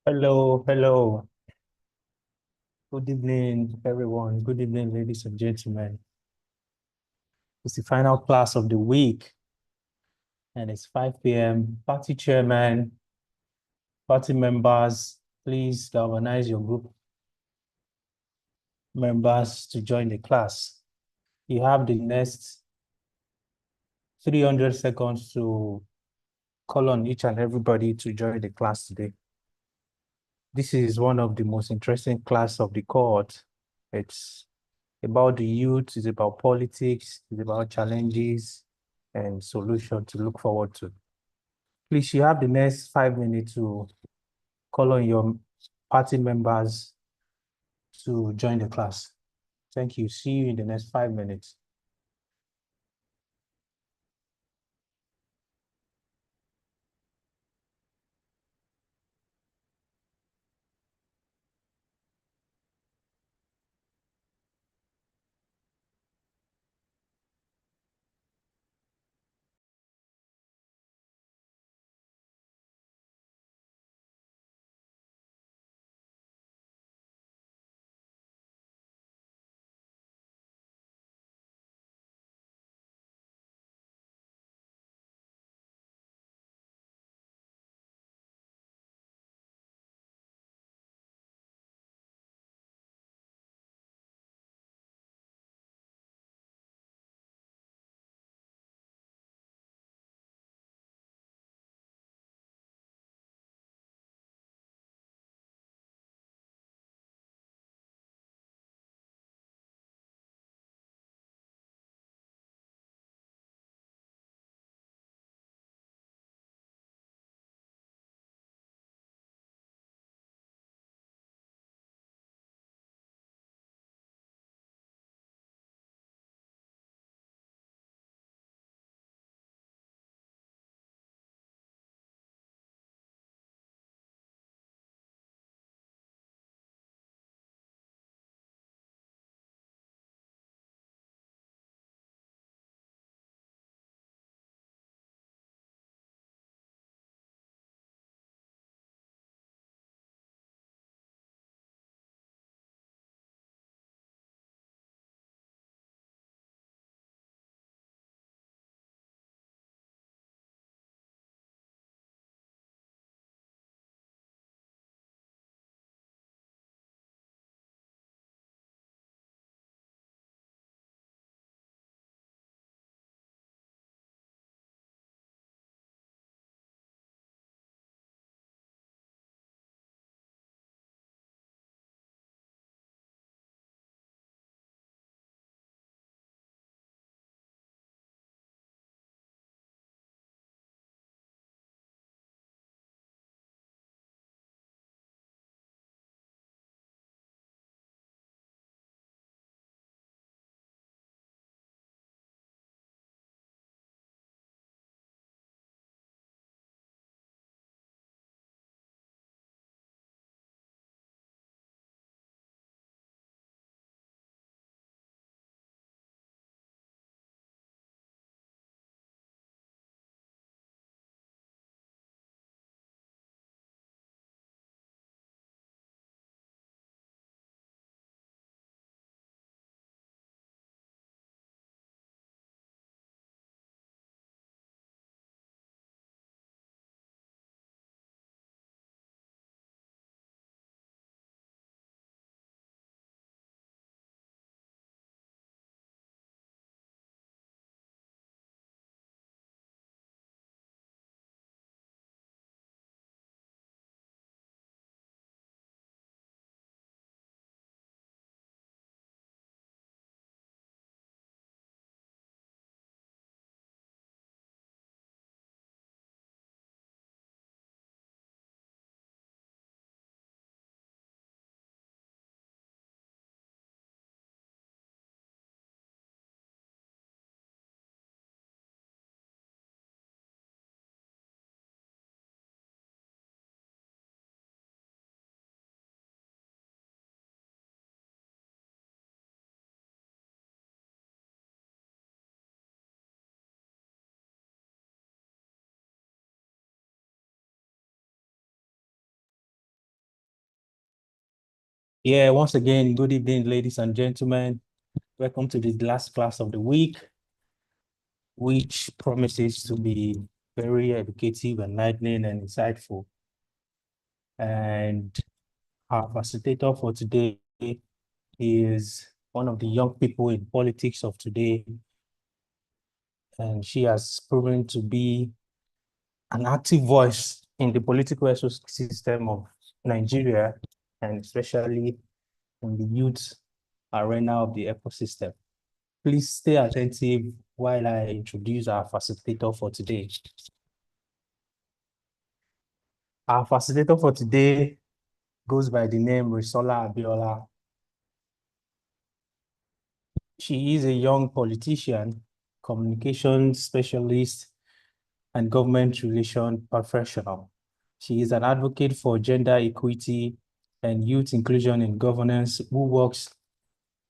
Hello, hello. Good evening, everyone. Good evening, ladies and gentlemen. It's the final class of the week, and it's 5 p.m. Party chairman, party members, please galvanize your group members to join the class. You have the next 300 seconds to call on each and everybody to join the class today. This is one of the most interesting class of the cohort. It's about the youth, it's about politics, it's about challenges and solutions to look forward to. Please, you have the next 5 minutes to call on your party members to join the class. Thank you. See you in the next 5 minutes. Yeah, once again, good evening, ladies and gentlemen. Welcome to the last class of the week, which promises to be very educative, enlightening, and insightful. And our facilitator for today is one of the young people in politics of today, and she has proven to be an active voice in the political ecosystem of Nigeria, and especially in the youth arena of the ecosystem. Please stay attentive while I introduce our facilitator for today. Our facilitator for today goes by the name Risola Abiola. She is a young politician, communications specialist, and government relation professional. She is an advocate for gender equity and youth inclusion in governance who works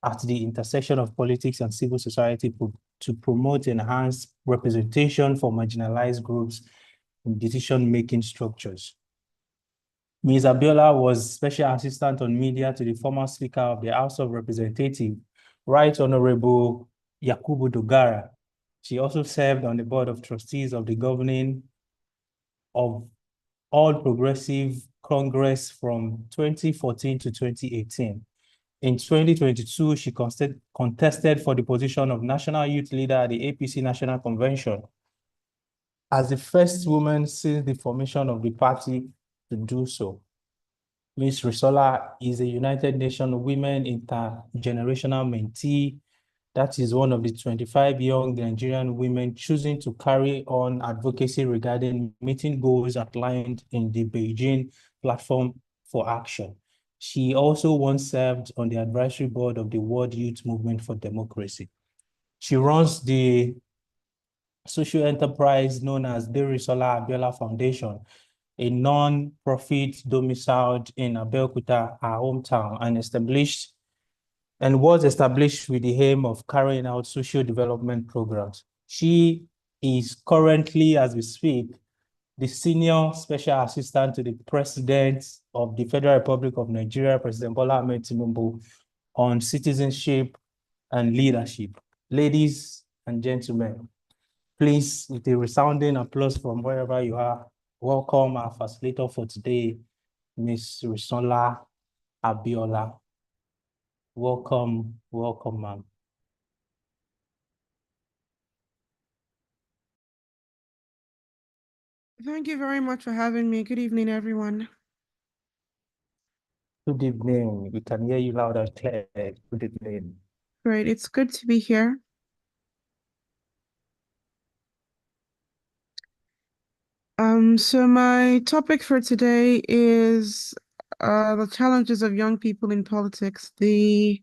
at the intersection of politics and civil society to promote enhanced representation for marginalized groups in decision-making structures. Ms. Abiola was Special Assistant on Media to the former Speaker of the House of Representatives, Right Honorable Yakubu Dogara. She also served on the Board of Trustees of the governing of All Progressive Congress from 2014 to 2018. In 2022, she contested for the position of National Youth Leader at the APC National Convention as the first woman since the formation of the party to do so. Ms. Risola is a United Nations Women Intergenerational Mentee. That is one of the 25 young Nigerian women choosing to carry on advocacy regarding meeting goals outlined in the Beijing Platform for Action. She also once served on the advisory board of the World Youth Movement for Democracy. She runs the social enterprise known as Derisola Abiola Foundation, a non-profit domiciled in Abeokuta, her hometown, and was established with the aim of carrying out social development programs. She is currently, as we speak, the Senior Special Assistant to the President of the Federal Republic of Nigeria, President Bola Ahmed Tinubu, on citizenship and leadership. Ladies and gentlemen, please, with a resounding applause from wherever you are, welcome our facilitator for today, Ms. Risola Abiola. Welcome, welcome, ma'am. Thank you very much for having me. Good evening, everyone. Good evening. We can hear you loud and clear. Good evening. Great. It's good to be here. So my topic for today is the challenges of young people in politics. The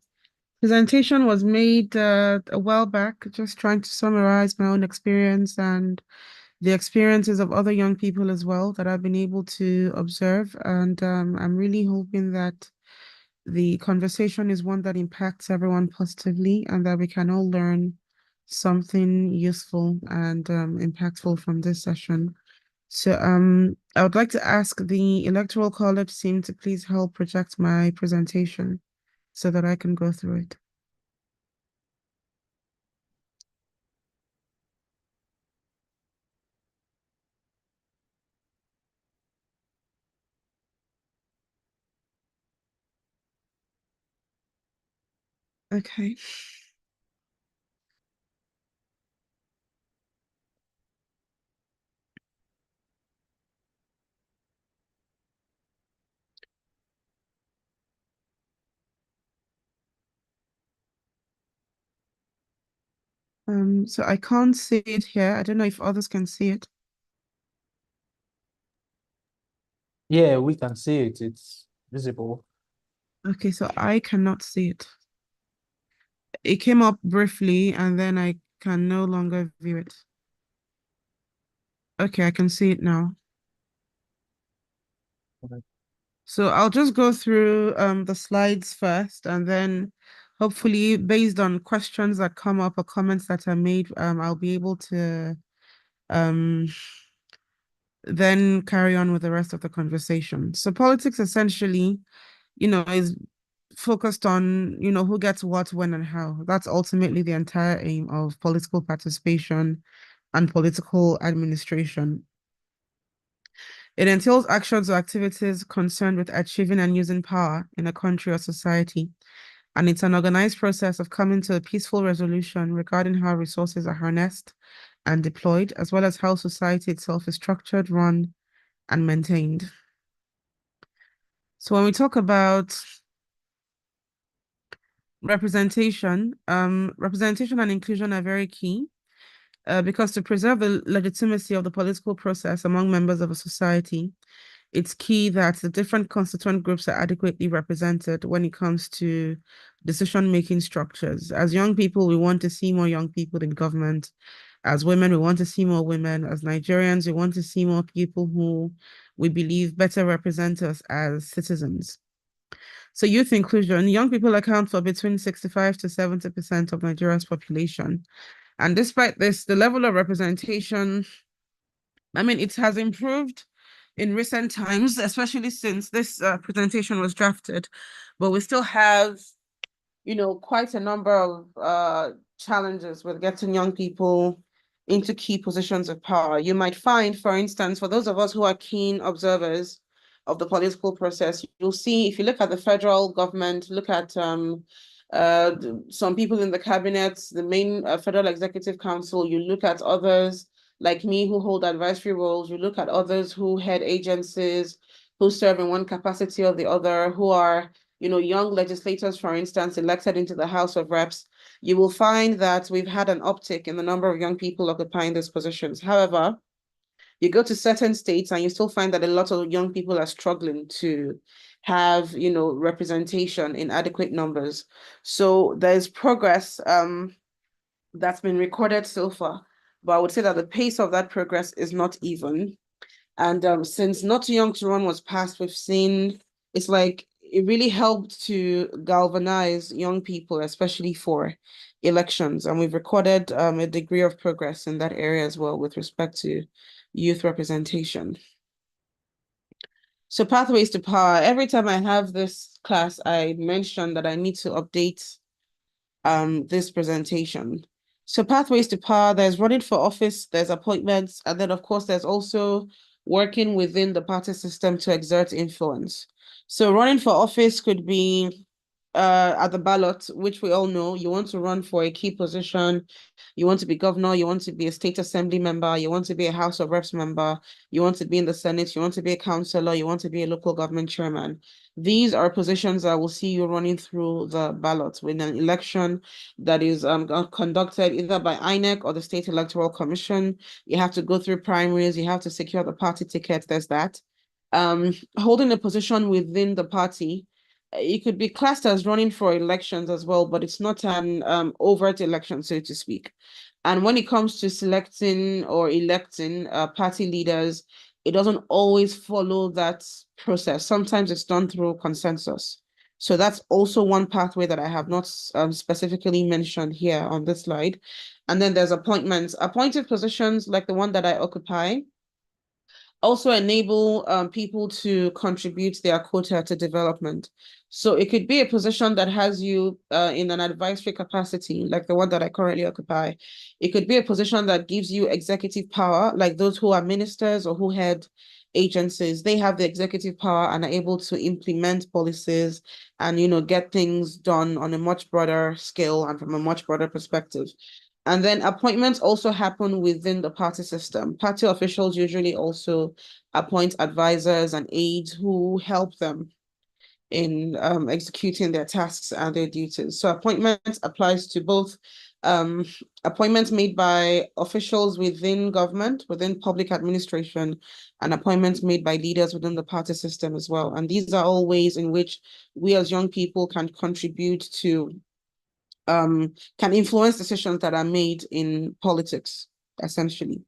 presentation was made a while back, just trying to summarize my own experience and the experiences of other young people as well that I've been able to observe. And I'm really hoping that the conversation is one that impacts everyone positively and that we can all learn something useful and impactful from this session. So I would like to ask the Electoral College team to please help project my presentation so that I can go through it. Okay. So I can't see it here. I don't know if others can see it. Yeah, we can see it. It's visible. Okay, so I cannot see it. It came up briefly and then I can no longer view it. Okay, I can see it now. So I'll just go through the slides first and then hopefully based on questions that come up or comments that are made, I'll be able to um then carry on with the rest of the conversation. So politics essentially, is focused on, who gets what, when, and how. That's ultimately the entire aim of political participation and political administration. It entails actions or activities concerned with achieving and using power in a country or society. And it's an organized process of coming to a peaceful resolution regarding how resources are harnessed and deployed, as well as how society itself is structured, run, and maintained. So when we talk about representation and inclusion are very key because to preserve the legitimacy of the political process among members of a society, it's key that the different constituent groups are adequately represented when it comes to decision-making structures. As young people, we want to see more young people in government. As women, we want to see more women. As Nigerians, we want to see more people who we believe better represent us as citizens. So youth inclusion, young people account for between 65 to 70% of Nigeria's population. And despite this, the level of representation, it has improved in recent times, especially since this presentation was drafted, but we still have, quite a number of challenges with getting young people into key positions of power. You might find, for instance, for those of us who are keen observers of the political process, you'll see if you look at the federal government, look at some people in the cabinet, the main Federal Executive Council, you look at others like me who hold advisory roles, you look at others who head agencies, who serve in one capacity or the other, who are young legislators, for instance, elected into the House of Reps, you will find that we've had an uptick in the number of young people occupying those positions. However, you go to certain states and you still find that a lot of young people are struggling to have, representation in adequate numbers. So there's progress that's been recorded so far, but I would say that the pace of that progress is not even. And since Not Too Young to Run was passed, we've seen it's like it really helped to galvanize young people, especially for elections. And we've recorded a degree of progress in that area as well with respect to youth representation. So pathways to power. Every time I have this class, I mention that I need to update this presentation. So pathways to power, there's running for office, there's appointments, and then of course there's also working within the party system to exert influence. So running for office could be at the ballot, which we all know, you want to run for a key position, you want to be governor, you want to be a state assembly member, you want to be a House of Reps member, you want to be in the Senate, you want to be a councillor, you want to be a local government chairman. These are positions that will see you running through the ballot with an election that is conducted either by INEC or the State Electoral Commission. You have to go through primaries, you have to secure the party ticket, there's that. Holding a position within the party, it could be classed as running for elections as well, but it's not an overt election, so to speak. And when it comes to selecting or electing party leaders, it doesn't always follow that process. Sometimes it's done through consensus. So that's also one pathway that I have not specifically mentioned here on this slide. And then there's appointments. Appointed positions like the one that I occupy also enable people to contribute their quota to development. So it could be a position that has you in an advisory capacity, like the one that I currently occupy. It could be a position that gives you executive power, like those who are ministers or who head agencies. They have the executive power and are able to implement policies and, get things done on a much broader scale and from a much broader perspective. And then appointments also happen within the party system. Party officials usually also appoint advisors and aides who help them in executing their tasks and their duties. So appointments applies to both appointments made by officials within government, within public administration, and appointments made by leaders within the party system as well. And these are all ways in which we as young people can contribute to can influence decisions that are made in politics, essentially.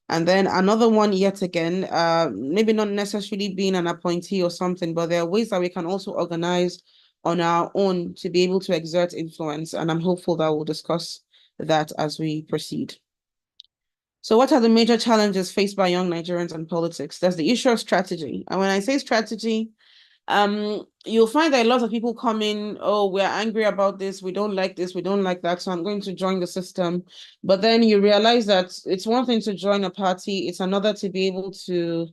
And then another one, yet again, maybe not necessarily being an appointee or something, but there are ways that we can also organize on our own to be able to exert influence. And I'm hopeful that we'll discuss that as we proceed. So what are the major challenges faced by young Nigerians in politics? There's the issue of strategy. And when I say strategy, you'll find that a lot of people come in, oh, we're angry about this, we don't like this, we don't like that, so I'm going to join the system. But then you realize that it's one thing to join a party, it's another to be able to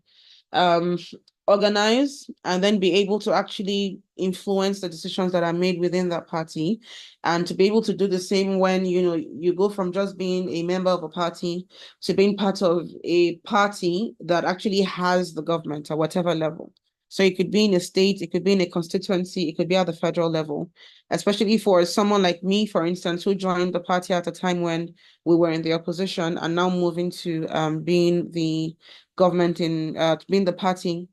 um organize and then be able to actually influence the decisions that are made within that party, and to be able to do the same when you go from just being a member of a party to being part of a party that actually has the government at whatever level. So it could be in a state, it could be in a constituency, it could be at the federal level, especially for someone like me, for instance, who joined the party at a time when we were in the opposition and now moving to being the government in being the party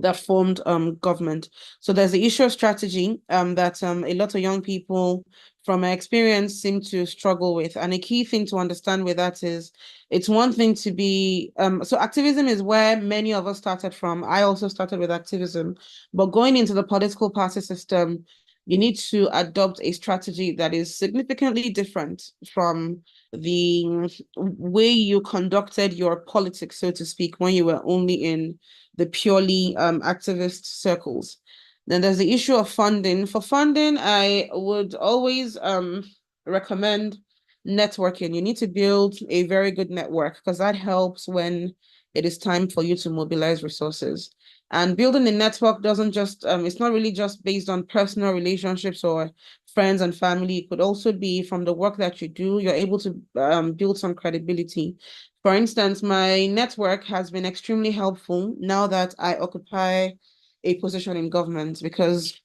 that formed government. So there's the issue of strategy that a lot of young people from my experience seem to struggle with. And a key thing to understand with that is it's one thing to be so activism is where many of us started from. I also started with activism, but going into the political party system, you need to adopt a strategy that is significantly different from the way you conducted your politics, so to speak, when you were only in the purely activist circles. Then there's the issue of funding. For funding, I would always recommend networking. You need to build a very good network because that helps when it is time for you to mobilize resources. And building a network doesn't just, it's not really just based on personal relationships or friends and family. It could also be from the work that you do. You're able to build some credibility. For instance, my network has been extremely helpful now that I occupy a position in government because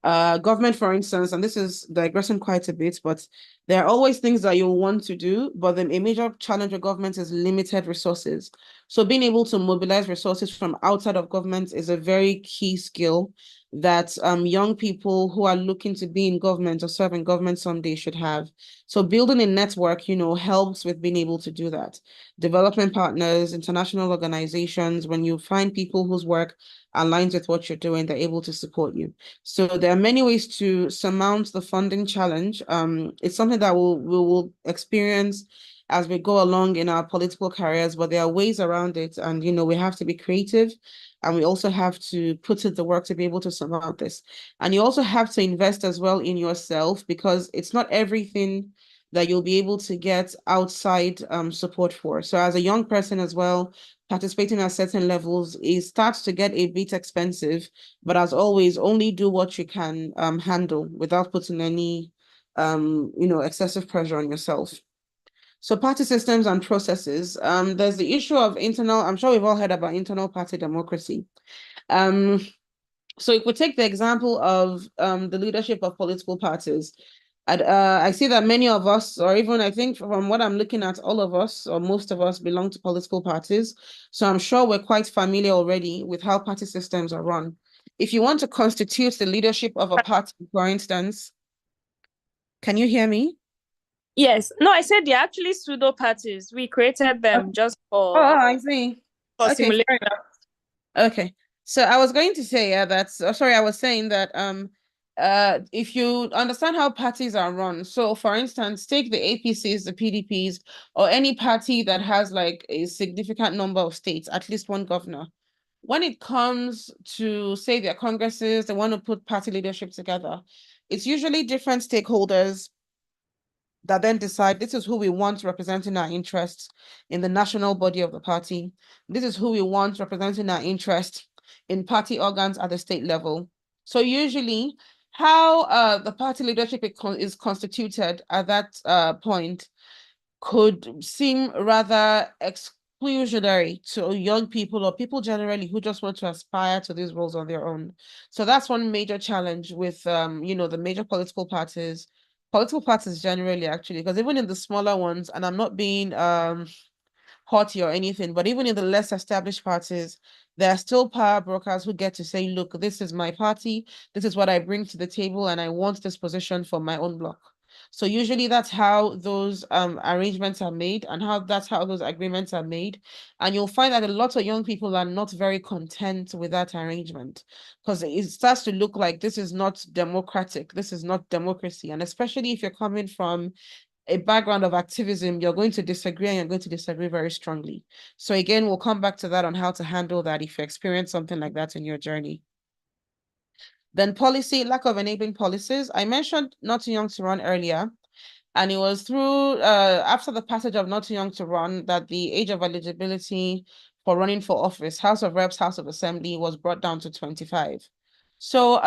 government, for instance, and this is digressing quite a bit, but there are always things that you want to do, but then a major challenge of government is limited resources. So being able to mobilize resources from outside of government is a very key skill that young people who are looking to be in government or serve in government someday should have. So building a network, helps with being able to do that. Development partners, international organizations, when you find people whose work aligns with what you're doing, they're able to support you. So there are many ways to surmount the funding challenge. It's something that we will experience as we go along in our political careers, but there are ways around it. And, we have to be creative and we also have to put in the work to be able to surmount this. And you also have to invest as well in yourself because it's not everything that you'll be able to get outside support for. So as a young person as well, participating at certain levels, it starts to get a bit expensive, but as always, only do what you can handle without putting any excessive pressure on yourself. So party systems and processes. There's the issue of internal, I'm sure we've all heard about internal party democracy. Um, so if we take the example of the leadership of political parties, I see that many of us, or even I think from what I'm looking at, all of us or most of us belong to political parties. So I'm sure we're quite familiar already with how party systems are run. If you want to constitute the leadership of a party, for instance, can you hear me? Yes. No, I said they're actually pseudo parties. We created them just Oh, I see. for Okay, simulation. fair enough. Okay. So I was going to say, yeah, sorry, I was saying that if you understand how parties are run, so for instance, take the APCs, the PDPs, or any party that has like a significant number of states, at least one governor. When it comes to say their congresses, they want to put party leadership together, it's usually different stakeholders that then decide this is who we want representing our interests in the national body of the party. This is who we want representing our interests in party organs at the state level. So usually how the party leadership is constituted at that point could seem rather exclusionary to young people or people generally who just want to aspire to these roles on their own. So that's one major challenge with the major political parties generally actually, because even in the smaller ones, and I'm not being haughty or anything, but even in the less established parties, there are still power brokers who get to say, look, this is my party, this is what I bring to the table, and I want this position for my own bloc. So usually that's how those arrangements are made and that's how those agreements are made. And you'll find that a lot of young people are not very content with that arrangement because it starts to look like this is not democratic, this is not democracy. And especially if you're coming from a background of activism, you're going to disagree and you're going to disagree very strongly. So again, we'll come back to that on how to handle that if you experience something like that in your journey. Then policy, lack of enabling policies. I mentioned Not Too Young to Run earlier, and it was through after the passage of Not Too Young to Run that the age of eligibility for running for office, House of Reps, House of Assembly, was brought down to 25. So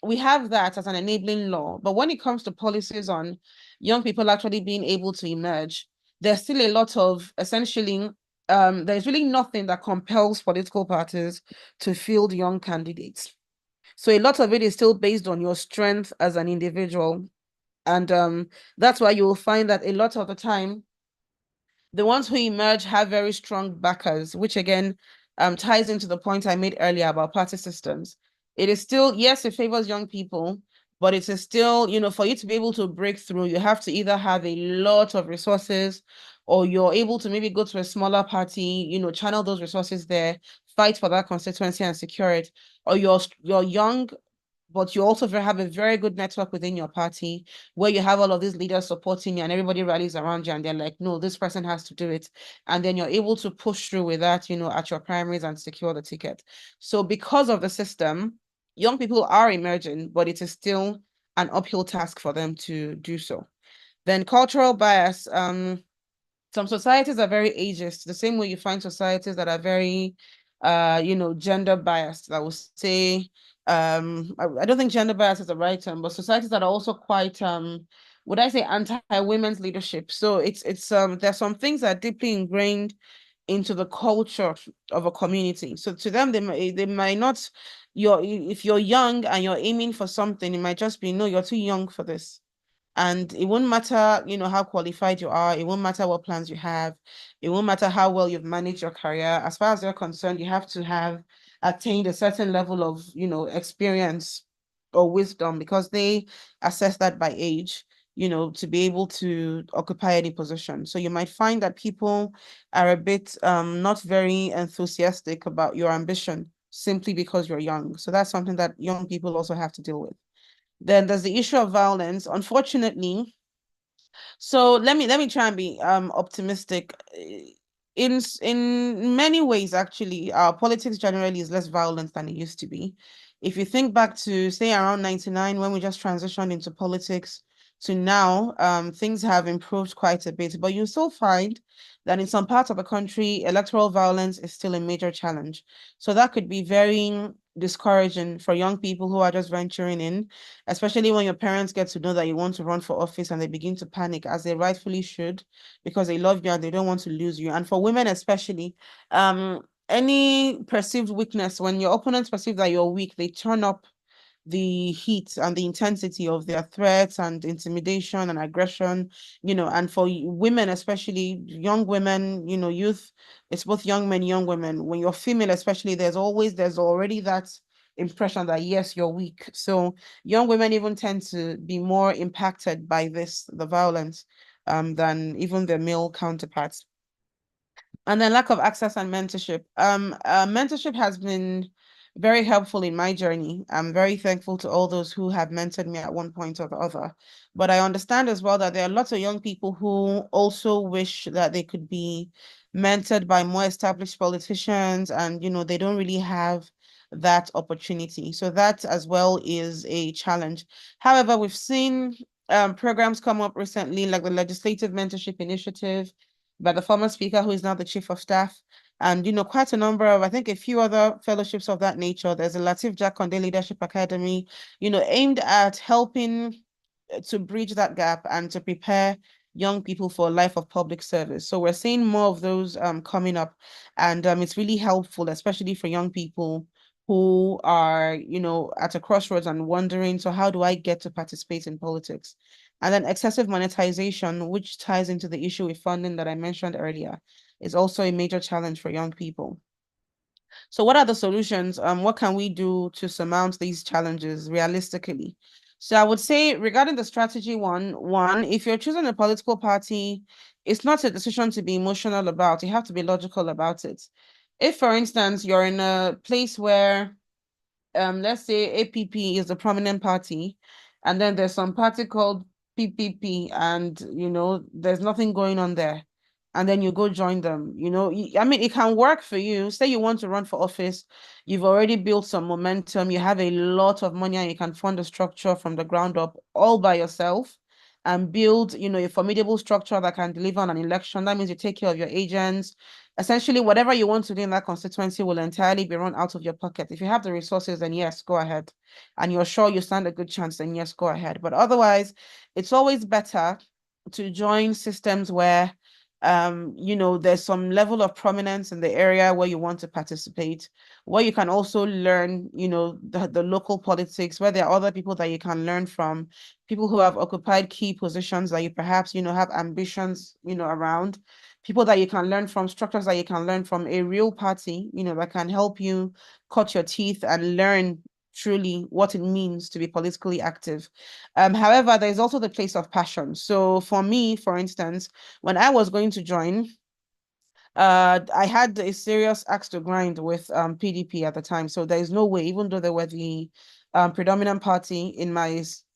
we have that as an enabling law. But when it comes to policies on young people actually being able to emerge, there's still a lot of essentially there's really nothing that compels political parties to field young candidates. So a lot of it is still based on your strength as an individual. And that's why you will find that a lot of the time, the ones who emerge have very strong backers, which again ties into the point I made earlier about party systems. It is still, yes, it favors young people, but it is still, for you to be able to break through, you have to either have a lot of resources, or you're able to maybe go to a smaller party, channel those resources there, fight for that constituency and secure it, or you're young, but you also have a very good network within your party where you have all of these leaders supporting you and everybody rallies around you and they're like, no, this person has to do it. And then you're able to push through with that, at your primaries and secure the ticket. So because of the system, young people are emerging, but it is still an uphill task for them to do so. Then cultural bias. Some societies are very ageist, the same way you find societies that are very gender biased, that will say I don't think gender bias is the right term, but societies that are also quite would I say anti-women's leadership. So it's there's some things that are deeply ingrained into the culture of a community. So to them, they might not, if you're young and you're aiming for something, it might just be, no, you're too young for this. And it won't matter, how qualified you are. It won't matter what plans you have. It won't matter how well you've managed your career. As far as they're concerned, you have to have attained a certain level of, experience or wisdom, because they assess that by age, to be able to occupy any position. So you might find that people are a bit not very enthusiastic about your ambition simply because you're young. So that's something that young people also have to deal with. Then there's the issue of violence. Unfortunately, so let me try and be optimistic. In many ways, actually, our politics generally is less violent than it used to be. If you think back to, say, around 99, when we just transitioned into politics, to now, things have improved quite a bit. But you still find that in some parts of the country, electoral violence is still a major challenge. So that could be very discouraging for young people who are just venturing in, especially when your parents get to know that you want to run for office and they begin to panic, as they rightfully should, because they love you and they don't want to lose you. And for women especially, any perceived weakness, when your opponents perceive that you're weak, they turn up the heat and the intensity of their threats and intimidation and aggression, and for women, especially young women, youth, it's both young men, young women. When you're female, especially, there's already that impression that, yes, you're weak. So young women even tend to be more impacted by the violence, than even their male counterparts. And then lack of access and mentorship. Mentorship has been very helpful in my journey. I'm very thankful to all those who have mentored me at one point or the other. But I understand as well that there are lots of young people who also wish that they could be mentored by more established politicians, and they don't really have that opportunity. So that as well is a challenge. However, we've seen programs come up recently, like the Legislative Mentorship Initiative by the former speaker, who is now the chief of staff, and quite a number of, I think, a few other fellowships of that nature. There's a Latif Jakonde Leadership Academy, aimed at helping to bridge that gap and to prepare young people for a life of public service. So we're seeing more of those coming up, and it's really helpful, especially for young people who are, at a crossroads and wondering, so how do I get to participate in politics? And then excessive monetization, which ties into the issue with funding that I mentioned earlier, is also a major challenge for young people. So what are the solutions? What can we do to surmount these challenges realistically? So I would say, regarding the strategy one, if you're choosing a political party, it's not a decision to be emotional about. You have to be logical about it. If, for instance, you're in a place where, let's say APP is the prominent party, and then there's some party called PPP, and there's nothing going on there, and then you go join them. I mean, it can work for you. Say you want to run for office, you've already built some momentum, you have a lot of money, and you can fund a structure from the ground up all by yourself and build, a formidable structure that can deliver on an election. That means you take care of your agents. Essentially, whatever you want to do in that constituency will entirely be run out of your pocket. If you have the resources, then yes, go ahead. And you're sure you stand a good chance, then yes, go ahead. But otherwise, it's always better to join systems where there's some level of prominence in the area where you want to participate, where you can also learn, the local politics, where there are other people that you can learn from, people who have occupied key positions that you perhaps, have ambitions, around, people that you can learn from, structures that you can learn from, a real party, that can help you cut your teeth and learn truly what it means to be politically active. However, there's also the place of passion. So for me, for instance, when I was going to join, I had a serious axe to grind with PDP at the time. So there is no way, even though they were the predominant party in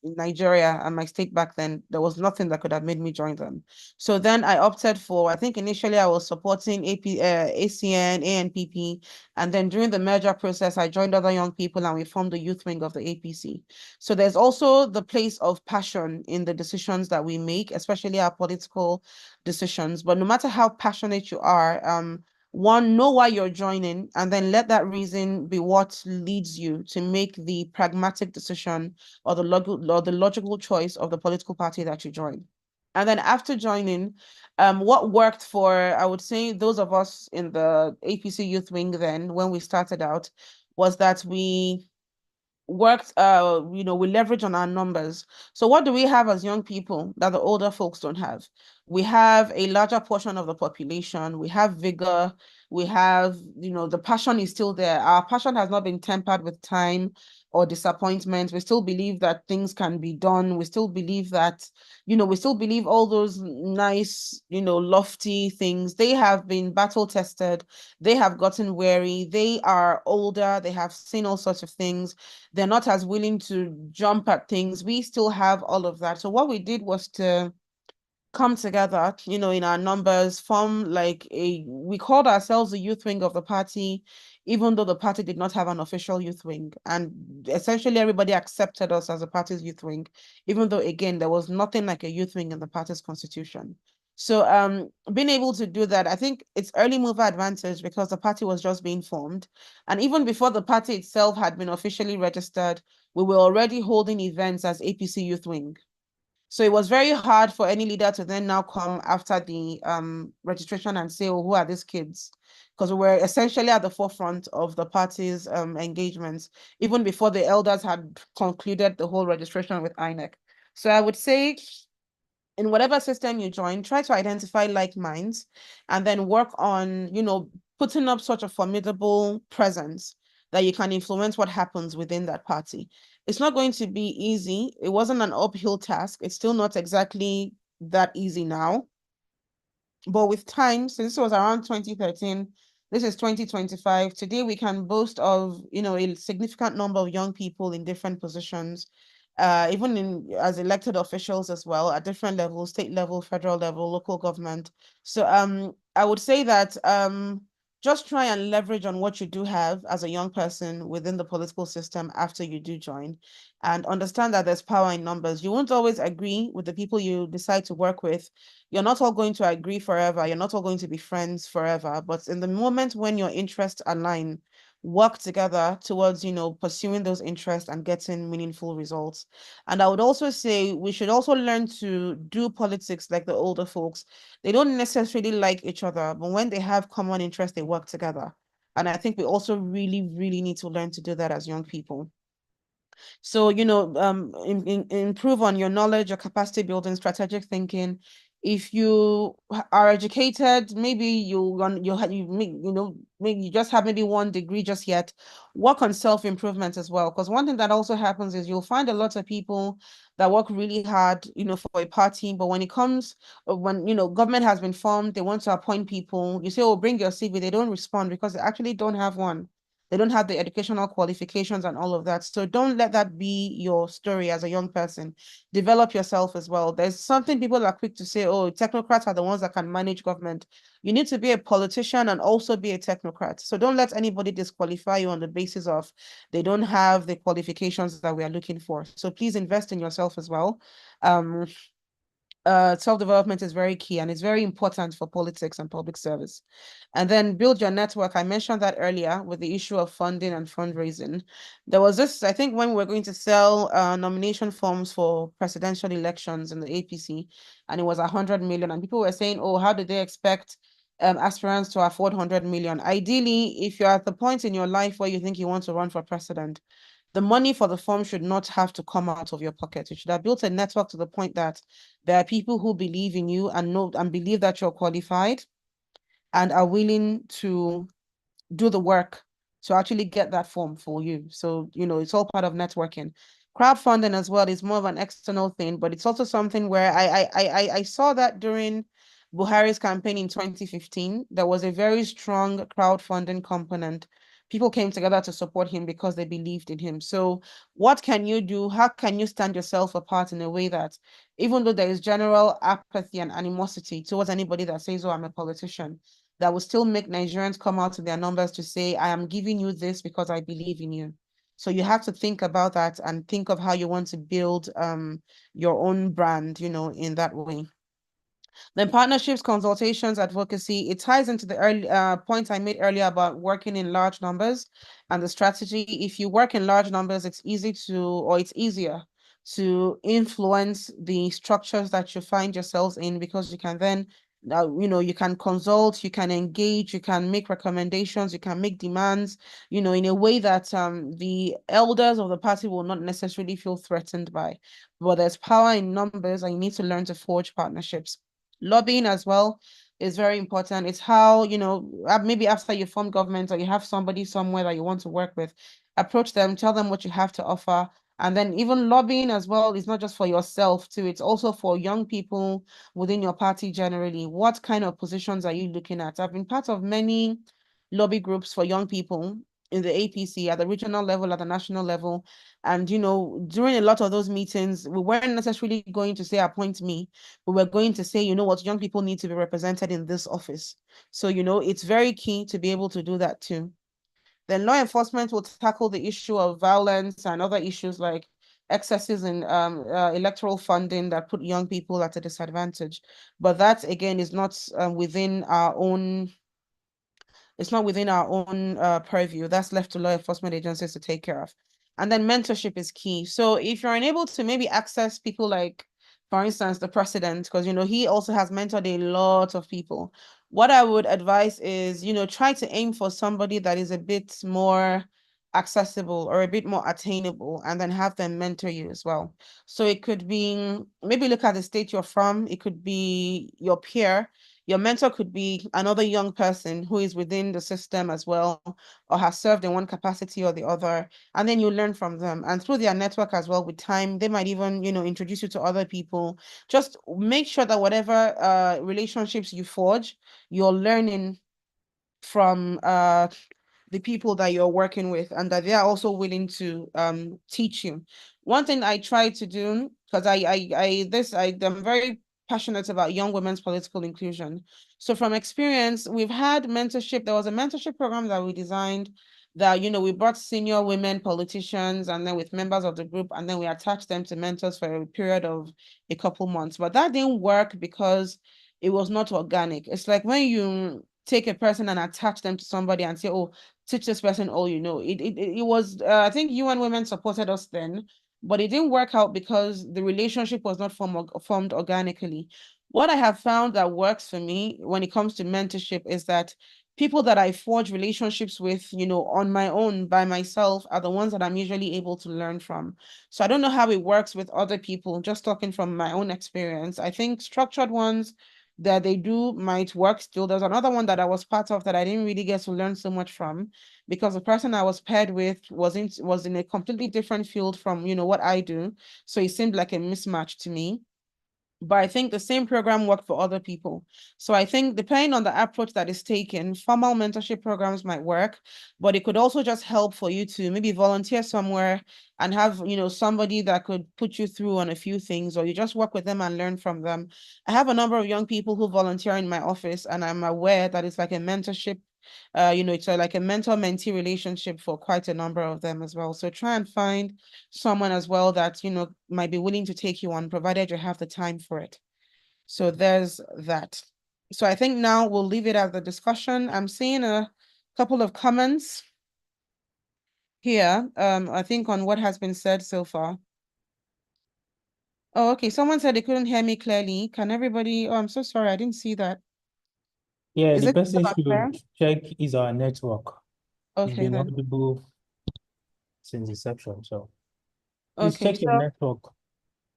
Nigeria and my state back then, there was nothing that could have made me join them. So then I opted for, I think initially I was supporting ACN, ANPP, and then during the merger process, I joined other young people and we formed the youth wing of the APC. So there's also the place of passion in the decisions that we make, especially our political decisions. But no matter how passionate you are, one, know why you're joining, and then let that reason be what leads you to make the pragmatic decision or the logical choice of the political party that you join. And then after joining, what worked for, I would say, those of us in the APC Youth Wing then, when we started out, was that we worked, we leverage on our numbers. So what do we have as young people that the older folks don't have? We have a larger portion of the population. We have vigor. We have, the passion is still there. Our passion has not been tempered with time or disappointment. We still believe that things can be done. We still believe that, we still believe all those nice, lofty things. They have been battle tested. They have gotten weary. They are older. They have seen all sorts of things. They're not as willing to jump at things. We still have all of that. So what we did was to come together, in our numbers, form we called ourselves the youth wing of the party, even though the party did not have an official youth wing. And essentially everybody accepted us as a party's youth wing, even though, again, there was nothing like a youth wing in the party's constitution. So being able to do that, I think it's early mover advantage because the party was just being formed. And even before the party itself had been officially registered, we were already holding events as APC Youth Wing. So it was very hard for any leader to then now come after the registration and say, oh, who are these kids? Because we were essentially at the forefront of the party's engagements, even before the elders had concluded the whole registration with INEC. So I would say in whatever system you join, try to identify like minds and then work on, putting up such a formidable presence that you can influence what happens within that party. It's not going to be easy. It wasn't an uphill task. It's still not exactly that easy now. But with time, since it was around 2013, this is 2025. Today, we can boast of, a significant number of young people in different positions, even as elected officials as well, at different levels, state level, federal level, local government. So I would say that just try and leverage on what you do have as a young person within the political system after you do join, and understand that there's power in numbers. You won't always agree with the people you decide to work with. You're not all going to agree forever. You're not all going to be friends forever. But in the moment when your interests align, work together towards, pursuing those interests and getting meaningful results. And I would also say we should also learn to do politics like the older folks. They don't necessarily like each other, but when they have common interests, they work together. And I think we also really, really need to learn to do that as young people. So, improve on your knowledge, your capacity building, strategic thinking. If you are educated, maybe maybe you just have maybe one degree just yet, work on self-improvement as well. Because one thing that also happens is you'll find a lot of people that work really hard, for a party, but when it comes, when, government has been formed, they want to appoint people, you say, oh, bring your CV, they don't respond because they actually don't have one. They don't have the educational qualifications and all of that. So don't let that be your story as a young person. Develop yourself as well. There's something people are quick to say, oh, technocrats are the ones that can manage government. You need to be a politician and also be a technocrat. So don't let anybody disqualify you on the basis of they don't have the qualifications that we are looking for. So please invest in yourself as well. Self-development is very key and it's very important for politics and public service. And then build your network. I mentioned that earlier with the issue of funding and fundraising. There was this, I think when we were going to sell nomination forms for presidential elections in the APC, and it was 100 million, and people were saying, oh, how did they expect aspirants to afford 100 million? Ideally, if you're at the point in your life where you think you want to run for president, the money for the form should not have to come out of your pocket. You should have built a network to the point that there are people who believe in you and know and believe that you're qualified and are willing to do the work to actually get that form for you. So, it's all part of networking. Crowdfunding as well is more of an external thing, but it's also something where I saw that during Buhari's campaign in 2015, there was a very strong crowdfunding component. People came together to support him because they believed in him. So what can you do? How can you stand yourself apart in a way that even though there is general apathy and animosity towards anybody that says, oh, I'm a politician, that will still make Nigerians come out to their numbers to say, I am giving you this because I believe in you. So you have to think about that and think of how you want to build your own brand, in that way. Then partnerships, consultations, advocacy, it ties into the early point I made earlier about working in large numbers and the strategy. If you work in large numbers, it's easier to influence the structures that you find yourselves in, because you can then you can consult, you can engage, you can make recommendations, you can make demands, in a way that the elders of the party will not necessarily feel threatened by. But there's power in numbers and you need to learn to forge partnerships. Lobbying as well is very important. It's how, maybe after you form government or you have somebody somewhere that you want to work with, approach them, tell them what you have to offer. And then even lobbying as well is not just for yourself too, it's also for young people within your party generally. What kind of positions are you looking at? I've been part of many lobby groups for young people in the APC at the regional level, at the national level. And, during a lot of those meetings, we weren't necessarily going to say, appoint me, but we're going to say, what, young people need to be represented in this office. So, it's very key to be able to do that too. Then law enforcement will tackle the issue of violence and other issues like excesses in electoral funding that put young people at a disadvantage. But that, again, is not within our own purview. That's left to law enforcement agencies to take care of. And then mentorship is key. So if you're unable to maybe access people like, for instance, the president, because, he also has mentored a lot of people. What I would advise is, try to aim for somebody that is a bit more accessible or a bit more attainable, and then have them mentor you as well. So it could be, maybe look at the state you're from. It could be your peer. Your mentor could be another young person who is within the system as well, or has served in one capacity or the other, and then you learn from them. And through their network as well, with time, they might even, introduce you to other people. Just make sure that whatever relationships you forge, you're learning from the people that you're working with, and that they are also willing to teach you. One thing I try to do, because I'm very passionate about young women's political inclusion. So from experience, we've had mentorship. There was a mentorship program that we designed that, we brought senior women politicians and then with members of the group, and then we attached them to mentors for a period of a couple months. But that didn't work because it was not organic. It's like when you take a person and attach them to somebody and say, oh, teach this person all you know. It was, I think UN Women supported us then, but it didn't work out because the relationship was not formed organically. What I have found that works for me when it comes to mentorship is that people that I forge relationships with, on my own, by myself, are the ones that I'm usually able to learn from. So I don't know how it works with other people, just talking from my own experience. I think structured ones that they do might work still. There's another one that I was part of that I didn't really get to learn so much from, because the person I was paired with was in a completely different field from, what I do. So it seemed like a mismatch to me. but I think the same program worked for other people. So I think depending on the approach that is taken, formal mentorship programs might work, but it could also just help for you to maybe volunteer somewhere and have, somebody that could put you through on a few things, or you just work with them and learn from them. I have a number of young people who volunteer in my office, and I'm aware that it's like a mentorship. It's like a mentor-mentee relationship for quite a number of them as well. So try and find someone as well that, might be willing to take you on, provided you have the time for it. So there's that. So I think now we'll leave it as the discussion. I'm seeing a couple of comments here, I think on what has been said so far. Oh, okay. Someone said they couldn't hear me clearly. Can everybody? Oh, I'm so sorry. I didn't see that. Yeah, Is the it person not clear? should check is our network. It's Okay, been then. audible since inception, so please Okay, check your so network.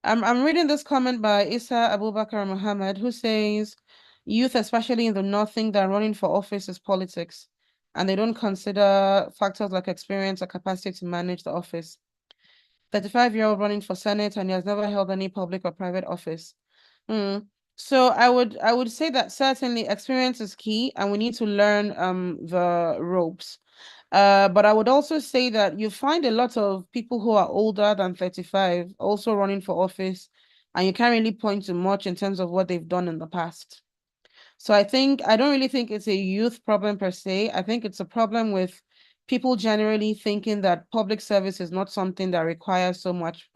I'm reading this comment by Isa Abubakar Muhammad, who says youth, especially in the north, think that running for office is politics, and they don't consider factors like experience or capacity to manage the office. 35-year-old running for Senate, and he has never held any public or private office. So I would say that certainly experience is key, and we need to learn the ropes. But I would also say that you find a lot of people who are older than 35 also running for office, and you can't really point to much in terms of what they've done in the past. So I don't really think it's a youth problem per se. I think it's a problem with people generally thinking that public service is not something that requires so much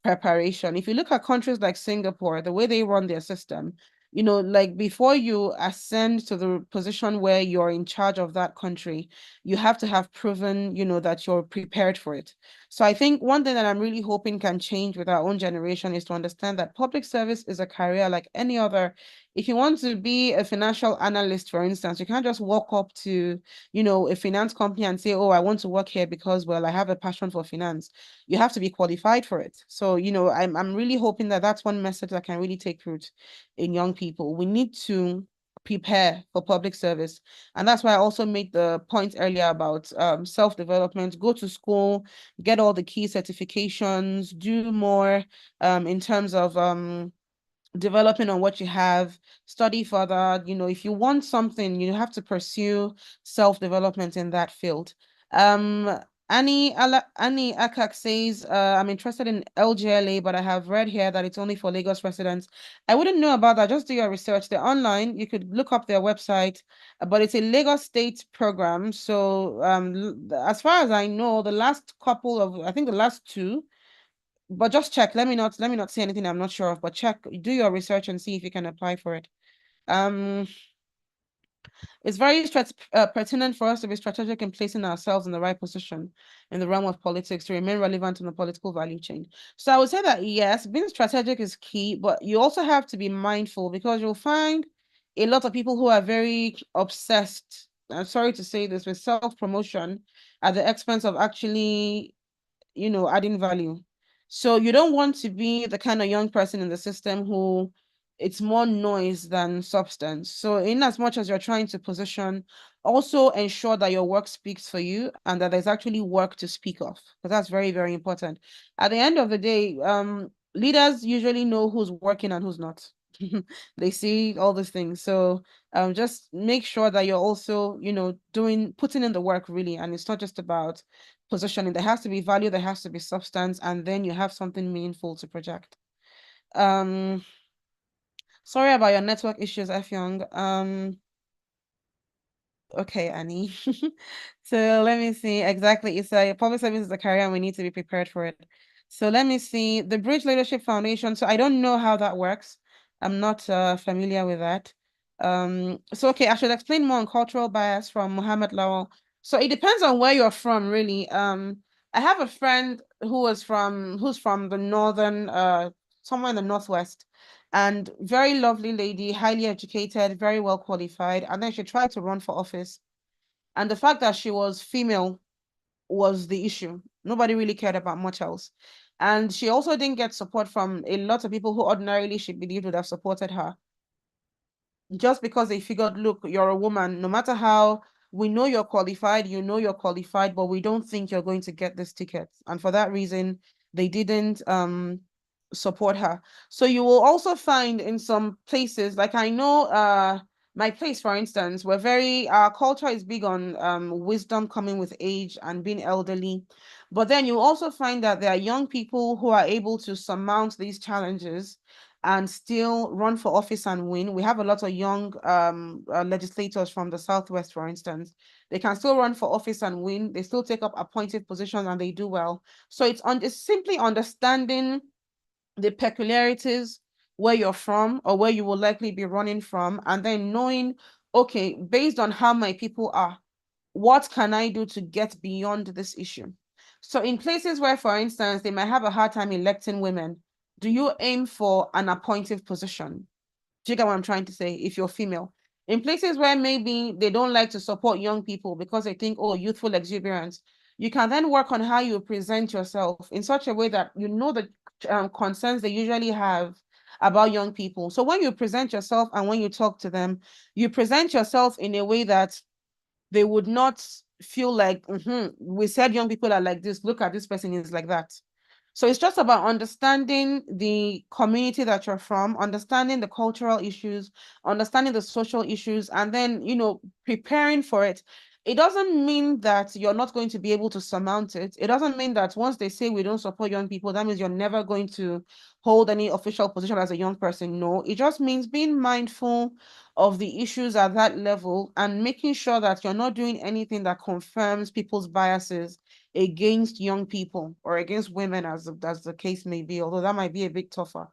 preparation. If you look at countries like Singapore, the way they run their system, like before you ascend to the position where you're in charge of that country, you have to have proven, that you're prepared for it. So I think one thing that I'm really hoping can change with our own generation is to understand that public service is a career like any other. If you want to be a financial analyst, for instance, you can't just walk up to, a finance company and say, oh, I want to work here because, well, I have a passion for finance. You have to be qualified for it. So, I'm really hoping that that's one message that can really take root in young people. We need to prepare for public service. And that's why I also made the point earlier about self-development. Go to school, get all the key certifications, do more in terms of developing on what you have, study further. If you want something, you have to pursue self-development in that field. Um, Annie Akak says, I'm interested in LGLA, but I have read here that it's only for Lagos residents. I wouldn't know about that. Just do your research. They're online. You could look up their website, but it's a Lagos State program. So as far as I know, I think the last two, but just check. Let me not say anything I'm not sure of, but check, do your research and see if you can apply for it. Um, it's very pertinent for us to be strategic in placing ourselves in the right position in the realm of politics to remain relevant in the political value chain. So I would say that yes, being strategic is key, but you also have to be mindful because you'll find a lot of people who are very obsessed, I'm sorry to say this, with self-promotion at the expense of actually adding value. So you don't want to be the kind of young person in the system who it's more noise than substance. So in as much as you're trying to position, also ensure that your work speaks for you and that there's actually work to speak of, because that's very, very important. At the end of the day, leaders usually know who's working and who's not. They see all these things. So just make sure that you're also, putting in the work really. And it's not just about positioning. There has to be value, there has to be substance, and then you have something meaningful to project. Sorry about your network issues, F Young. Okay, Annie. So let me see. Exactly. It's a public service is a career and we need to be prepared for it. So let me see. The Bridge Leadership Foundation. So I don't know how that works. I'm not familiar with that. So okay, I should explain more on cultural bias from Mohammed Lawal. So it depends on where you're from, really. I have a friend who's from the northern, somewhere in the northwest, and very lovely lady, highly educated, very well qualified. And then she tried to run for office. And the fact that she was female was the issue. Nobody really cared about much else. And she also didn't get support from a lot of people who ordinarily she believed would have supported her. Just because they figured, look, you're a woman, no matter how we know you're qualified, but we don't think you're going to get this ticket. And for that reason, they didn't support her. So you will also find in some places, like I know my place, for instance, we're very, our culture is big on wisdom coming with age and being elderly. But then you also find that there are young people who are able to surmount these challenges and still run for office and win. We have a lot of young legislators from the Southwest, for instance. They can still run for office and win. They still take up appointed positions and they do well. So it's simply understanding the peculiarities where you're from or where you will likely be running from, and then knowing, okay, based on how my people are, what can I do to get beyond this issue? So in places where, for instance, they might have a hard time electing women, do you aim for an appointive position? Do you get what I'm trying to say? If you're female. In places where maybe they don't like to support young people because they think, oh, youthful exuberance, you can then work on how you present yourself in such a way that you know the concerns they usually have about young people. So when you present yourself and when you talk to them, you present yourself in a way that they would not feel like, we said young people are like this, look at this person is like that. So it's just about understanding the community that you're from, understanding the cultural issues, understanding the social issues, and then, preparing for it. It doesn't mean that you're not going to be able to surmount it. It doesn't mean that once they say we don't support young people, that means you're never going to hold any official position as a young person. No, it just means being mindful of the issues at that level and making sure that you're not doing anything that confirms people's biases against young people or against women, as the case may be, although that might be a bit tougher.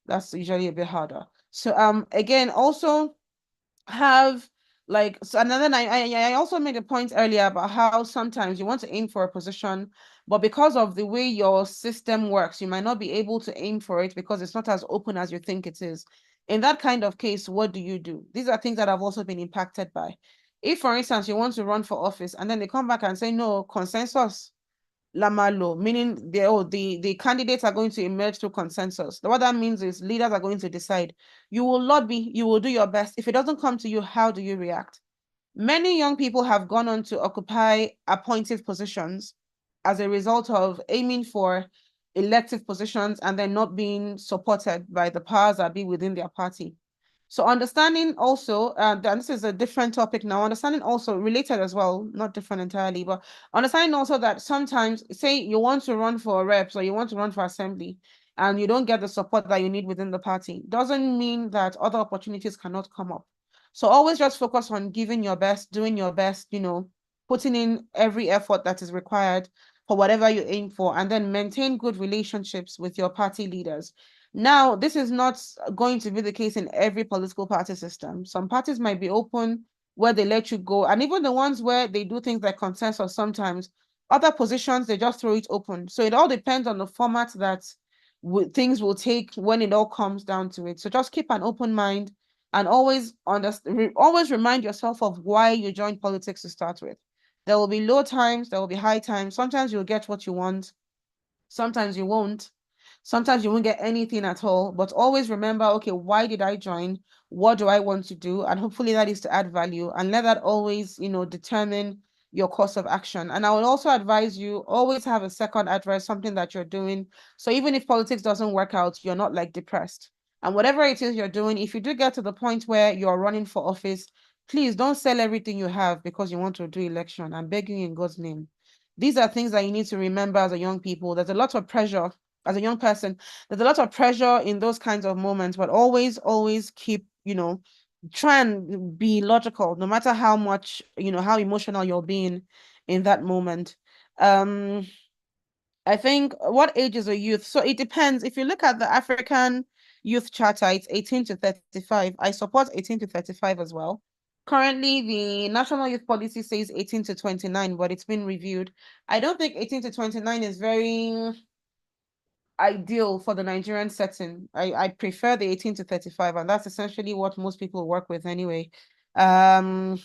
That's usually a bit harder. So again, also have like, so, and then I also made a point earlier about how sometimes you want to aim for a position, but because of the way your system works, you might not be able to aim for it because it's not as open as you think it is. In that kind of case, what do you do? These are things that I've also been impacted by. If, for instance, you want to run for office and then they come back and say, no, consensus, Lamalo, meaning the candidates are going to emerge through consensus. What that means is leaders are going to decide. You will lobby, you will do your best. If it doesn't come to you, how do you react? Many young people have gone on to occupy appointive positions as a result of aiming for elective positions and then not being supported by the powers that be within their party. So understanding also, and this is a different topic now, understanding also related as well, not different entirely, but understanding also that sometimes, say you want to run for reps or you want to run for assembly and you don't get the support that you need within the party, doesn't mean that other opportunities cannot come up. So always just focus on giving your best, doing your best, putting in every effort that is required for whatever you aim for, and then maintain good relationships with your party leaders. Now, this is not going to be the case in every political party system. Some parties might be open where they let you go, and even the ones where they do things like consensus sometimes, other positions, they just throw it open. So it all depends on the format that things will take when it all comes down to it. So just keep an open mind and always always remind yourself of why you joined politics to start with. There will be low times, there will be high times. Sometimes you'll get what you want, sometimes you won't. Sometimes you won't get anything at all, but always remember, okay, why did I join? What do I want to do? And hopefully that is to add value, and let that always, determine your course of action. And I would also advise you always have a second address, something that you're doing. So even if politics doesn't work out, you're not like depressed. And whatever it is you're doing, if you do get to the point where you're running for office, please don't sell everything you have because you want to do election. I'm begging you in God's name. These are things that you need to remember as a young people. There's a lot of pressure as a young person. There's a lot of pressure in those kinds of moments, but always keep, try and be logical, no matter how much, how emotional you're being in that moment. I think, what age is a youth? So it depends. If you look at the African Youth Charter, it's 18 to 35. I support 18 to 35 as well. Currently, the National Youth Policy says 18 to 29, but it's been reviewed. I don't think 18 to 29 is very ideal for the Nigerian setting. I prefer the 18 to 35, and that's essentially what most people work with anyway. But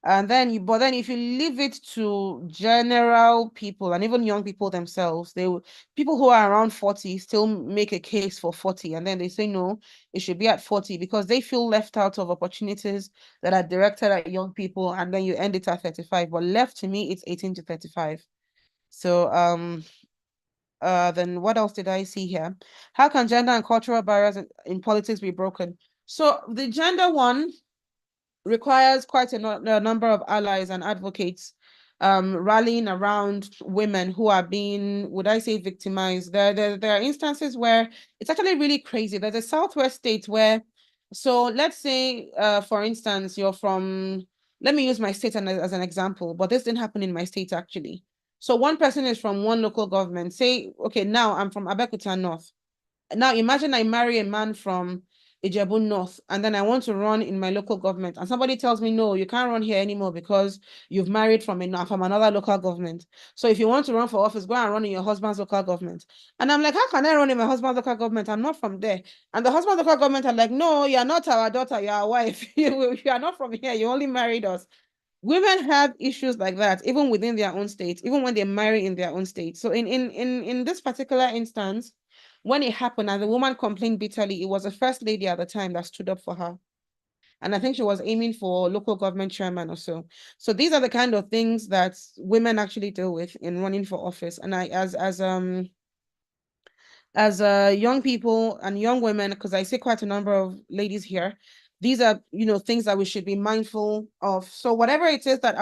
then if you leave it to general people and even young people themselves, people who are around 40 still make a case for 40, and then they say no, it should be at 40 because they feel left out of opportunities that are directed at young people, and then you end it at 35. But left to me, it's 18 to 35. So then what else did I see here? How can gender and cultural barriers in politics be broken? So the gender one requires quite a number of allies and advocates rallying around women who are being, would I say, victimized. There are instances where it's actually really crazy. There's a Southwest state where, so let's say, for instance, you're from, let me use my state as an example, but this didn't happen in my state actually. So one person is from one local government. Say, okay, now I'm from Abeokuta North. Now imagine I marry a man from Ijebu North, and then I want to run in my local government, and somebody tells me, no, you can't run here anymore because you've married from another local government. So if you want to run for office, go and run in your husband's local government. And I'm like, how can I run in my husband's local government? I'm not from there. And the husband's local government are like, no, you're not our daughter, you're our wife. You are not from here. You only married us. Women have issues like that, even within their own state, even when they marry in their own state. So in this particular instance, when it happened and the woman complained bitterly, it was the first lady at the time that stood up for her. And I think she was aiming for local government chairman or so. So these are the kind of things that women actually deal with in running for office. And I, as young people and young women, because I see quite a number of ladies here, these are, things that we should be mindful of. So whatever it is that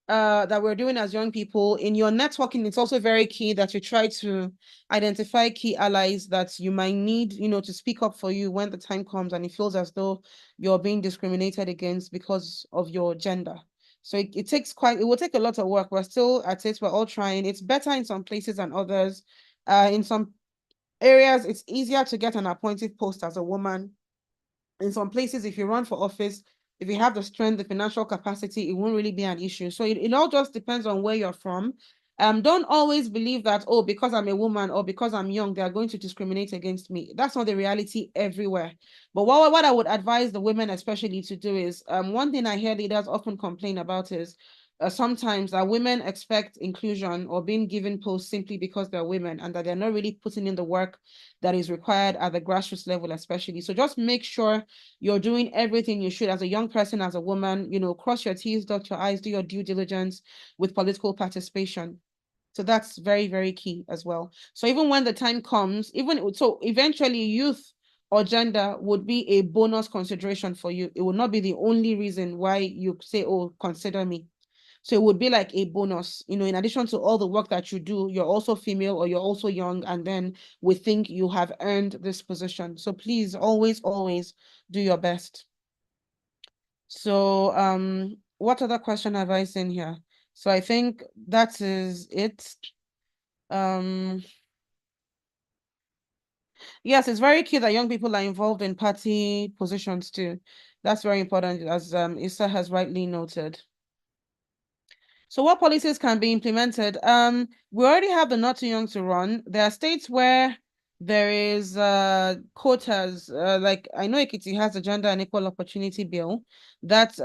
that we're doing as young people in your networking, it's also very key that you try to identify key allies that you might need, to speak up for you when the time comes and it feels as though you're being discriminated against because of your gender. So it will take a lot of work. We're still at it. We're all trying. It's better in some places than others. In some areas, it's easier to get an appointed post as a woman. In some places, if you run for office, if you have the strength, the financial capacity, it won't really be an issue. So it all just depends on where you're from. Don't always believe that, oh, because I'm a woman or because I'm young, they are going to discriminate against me. That's not the reality everywhere. But what I would advise the women especially to do is, one thing I hear leaders often complain about is sometimes that women expect inclusion or being given posts simply because they're women and that they're not really putting in the work that is required at the grassroots level, especially. So just make sure you're doing everything you should as a young person, as a woman, cross your T's, dot your I's, do your due diligence with political participation. So that's very, very key as well. So even when the time comes, eventually youth or gender would be a bonus consideration for you. It would not be the only reason why you say, oh, consider me. So it would be like a bonus, in addition to all the work that you do, you're also female or you're also young, and then we think you have earned this position. So please always, always do your best. So what other question have I seen here? So I think that is it. Yes, it's very key that young people are involved in party positions too. That's very important, as Issa has rightly noted. So what policies can be implemented? We already have the not too young to run. There are states where there is quotas. Like I know Ekiti has a gender and equal opportunity bill that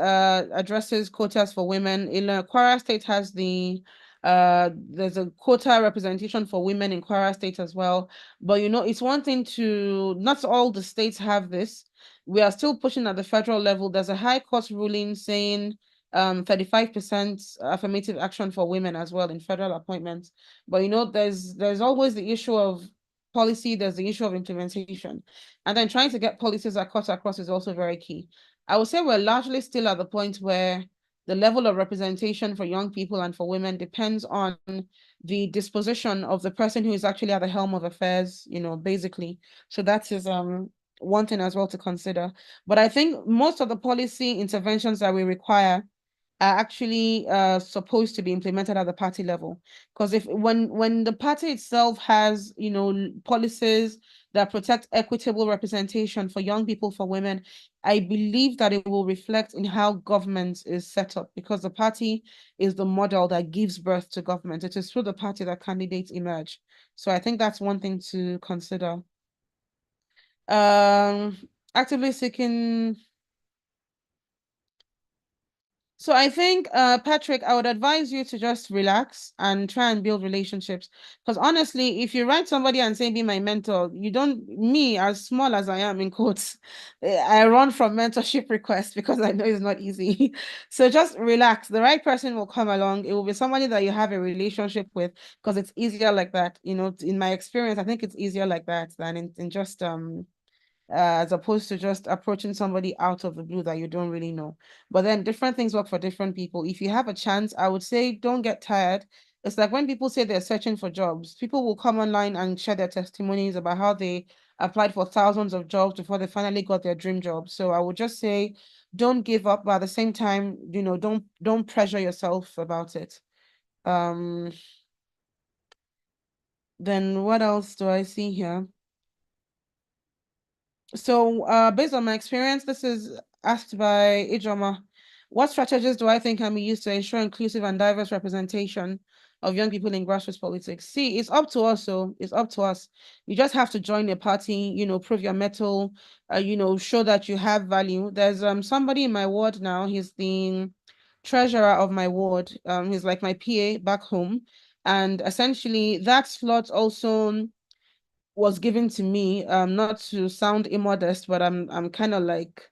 addresses quotas for women. Kwara State has there's a quota representation for women in Kwara State as well. But it's one thing not all the states have this. We are still pushing at the federal level. There's a high court ruling saying 35% affirmative action for women as well in federal appointments. But there's always the issue of policy, there's the issue of implementation. And then trying to get policies that cut across is also very key. I would say we're largely still at the point where the level of representation for young people and for women depends on the disposition of the person who is actually at the helm of affairs, basically. So that is one thing as well to consider. But I think most of the policy interventions that we require are actually supposed to be implemented at the party level. Because when the party itself has, policies that protect equitable representation for young people, for women, I believe that it will reflect in how government is set up, because the party is the model that gives birth to government. It is through the party that candidates emerge. So I think that's one thing to consider. Actively seeking So I think, Patrick, I would advise you to just relax and try and build relationships. Because honestly, if you write somebody and say, be my mentor, you don't, me, as small as I am in quotes, I run from mentorship requests because I know it's not easy. So just relax. The right person will come along. It will be somebody that you have a relationship with because it's easier like that. You know, in my experience, I think it's easier like that than in just as opposed to just approaching somebody out of the blue that you don't really know. But then different things work for different people. If you have a chance, I would say don't get tired. It's like when people say they're searching for jobs, people will come online and share their testimonies about how they applied for thousands of jobs before they finally got their dream job. So I would just say don't give up, but at the same time, you know, don't pressure yourself about it. Then what else do I see here? So, based on my experience, this is asked by Ijoma. What strategies do I think can be used to ensure inclusive and diverse representation of young people in grassroots politics? See, it's up to us. So it's up to us. You just have to join a party, you know, prove your mettle, you know, show that you have value. There's somebody in my ward now. He's the treasurer of my ward. He's like my PA back home, and essentially that slot also was given to me, not to sound immodest, but I'm kind of like,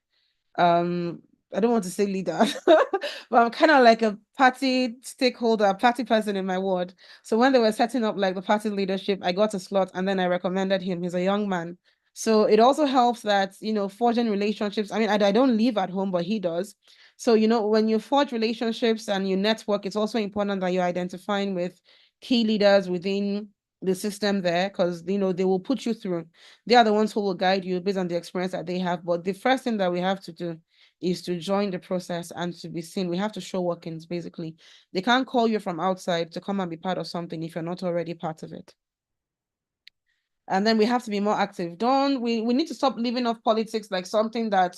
um I don't want to say leader, but I'm kind of like a party stakeholder, a party person in my ward. So when they were setting up like the party leadership, I got a slot and then I recommended him. He's a young man. So it also helps that, you know, forging relationships. I mean, I don't live at home, but he does. So, you know, when you forge relationships and you network, it's also important that you're identifying with key leaders within the system there, because you know they will put you through. They are the ones who will guide you based on the experience that they have. But the first thing that we have to do is to join the process and to be seen. We have to show workings, basically. They can't call you from outside to come and be part of something if you're not already part of it. And then we have to be more active. Don't we need to stop living off politics like something that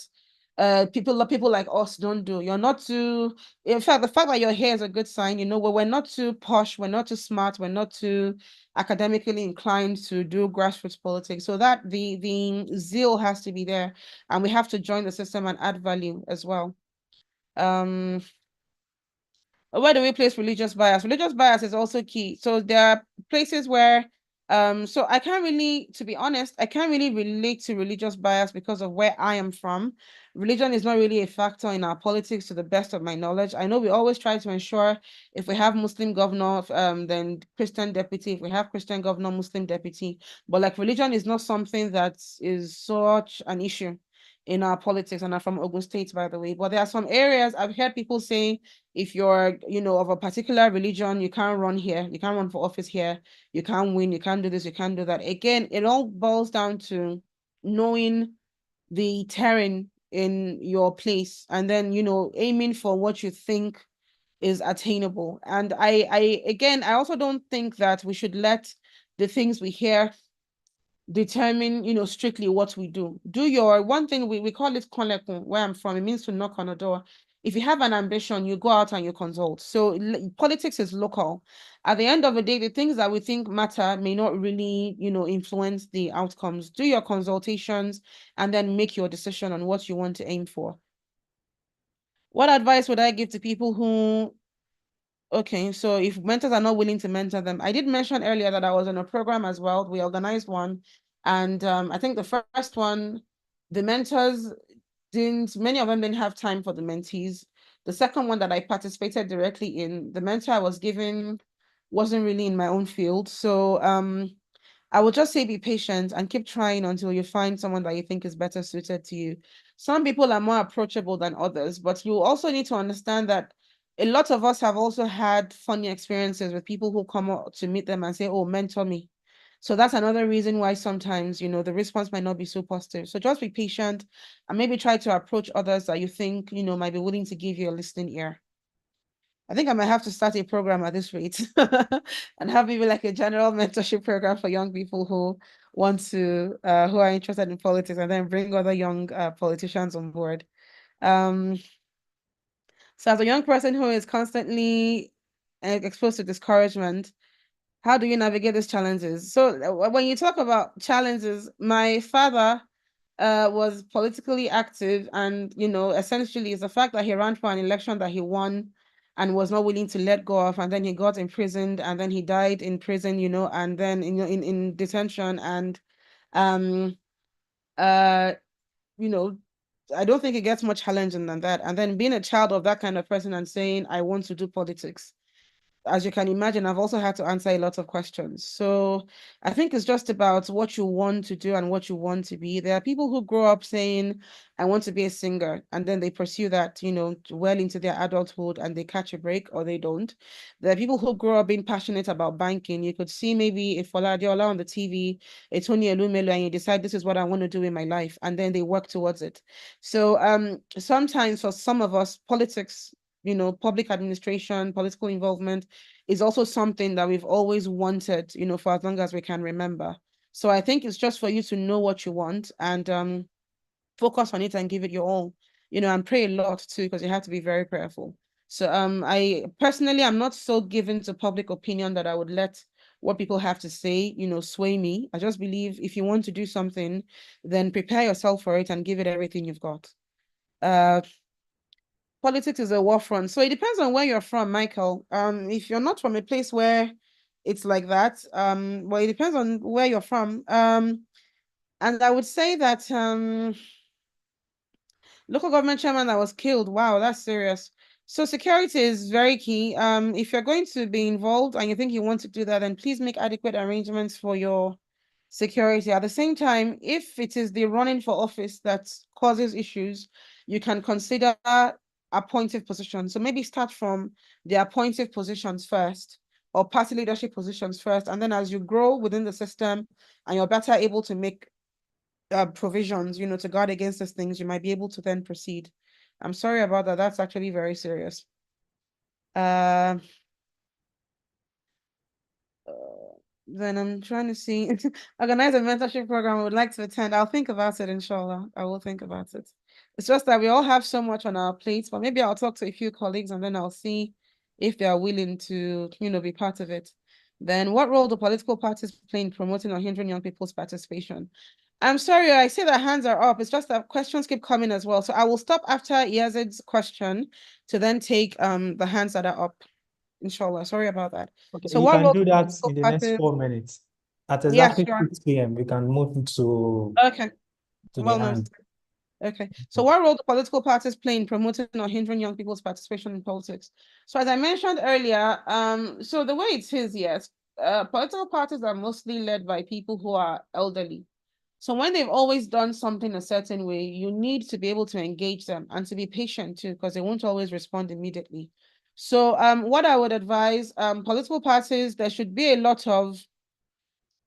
people like us don't do. You're not too, in fact, the fact that you're here is a good sign. You know, we're not too posh, we're not too smart, we're not too academically inclined to do grassroots politics. So that the zeal has to be there, and we have to join the system and add value as well. Where do we place religious bias? Religious bias is also key. So there are places where, so I can't really, to be honest, I can't really relate to religious bias because of where I am from. Religion is not really a factor in our politics to the best of my knowledge. I know we always try to ensure if we have Muslim governor, then Christian deputy, if we have Christian governor, Muslim deputy, but like religion is not something that is such an issue in our politics, and I'm from Ogun State, by the way. But there are some areas I've heard people say if you're, you know, of a particular religion, you can't run here, you can't run for office here, you can't win, you can't do this, you can't do that. Again, it all boils down to knowing the terrain in your place and then, you know, aiming for what you think is attainable. And I also don't think that we should let the things we hear determine, you know, strictly what we do. Do your one thing, we call it konlekun, where I'm from. It means to knock on a door. If you have an ambition, you go out and you consult. So politics is local. At the end of the day, the things that we think matter may not really, you know, influence the outcomes. Do your consultations and then make your decision on what you want to aim for. What advice would I give to people who, okay, so if mentors are not willing to mentor them, I did mention earlier that I was in a program as well. We organized one. And I think the first one, the mentors didn't, many of them didn't have time for the mentees. The second one that I participated directly in, the mentor I was given wasn't really in my own field. So I would just say be patient and keep trying until you find someone that you think is better suited to you. Some people are more approachable than others, but you also need to understand that a lot of us have also had funny experiences with people who come up to meet them and say, oh, mentor me. So that's another reason why sometimes, you know, the response might not be so positive. So just be patient and maybe try to approach others that you think, you know, might be willing to give you a listening ear. I think I might have to start a program at this rate and have maybe like a general mentorship program for young people who want to, who are interested in politics, and then bring other young politicians on board. So as a young person who is constantly exposed to discouragement, how do you navigate these challenges? So when you talk about challenges, my father was politically active, and essentially it's the fact that he ran for an election that he won and was not willing to let go of, and then he got imprisoned, and then he died in prison, and then in detention, and um uh I don't think it gets much challenging than that. And then being a child of that kind of person and saying, I want to do politics, as you can imagine, I've also had to answer a lot of questions. So I think it's just about what you want to do and what you want to be. There are people who grow up saying, I want to be a singer, and then they pursue that, well into their adulthood, and they catch a break or they don't. There are people who grow up being passionate about banking. You could see maybe a Fola Adeola on the TV, a Tony Elumelu, and you decide this is what I want to do in my life, and then they work towards it. So sometimes for some of us, politics, public administration, political involvement is also something that we've always wanted, for as long as we can remember. So I think it's just for you to know what you want and focus on it and give it your all, and pray a lot too, because you have to be very prayerful. So I personally, I'm not so given to public opinion that I would let what people have to say, sway me. I just believe if you want to do something, then prepare yourself for it and give it everything you've got. Politics is a war front. So it depends on where you're from, Michael. If you're not from a place where it's like that, well, it depends on where you're from. And I would say that local government chairman that was killed. Wow, that's serious. So security is very key. If you're going to be involved and you think you want to do that, then please make adequate arrangements for your security. At the same time, if it is the running for office that causes issues, you can consider appointive positions. So maybe start from the appointive positions first, or party leadership positions first. And then as you grow within the system and you're better able to make provisions, to guard against these things, you might be able to then proceed. I'm sorry about that. That's actually very serious. Then I'm trying to see, organize a mentorship program I would like to attend. I'll think about it, inshallah. I will think about it. It's just that we all have so much on our plates, but maybe I'll talk to a few colleagues and then I'll see if they are willing to, be part of it. Then what role do political parties play in promoting or hindering young people's participation? I'm sorry, I see that hands are up. It's just that questions keep coming as well. So I will stop after Yazid's question to then take the hands that are up. Inshallah. Sorry about that. Okay, So you what can role do do that political in the next parties? 4 minutes. At Yeah, exactly sure. 6 p.m., we can move Okay. to the Well hand. noted. Okay. So what role do political parties play in promoting or hindering young people's participation in politics? So as I mentioned earlier, so the way it is, yes, political parties are mostly led by people who are elderly. So when they've always done something a certain way, you need to be able to engage them and to be patient too, because they won't always respond immediately. So what I would advise, political parties, there should be a lot of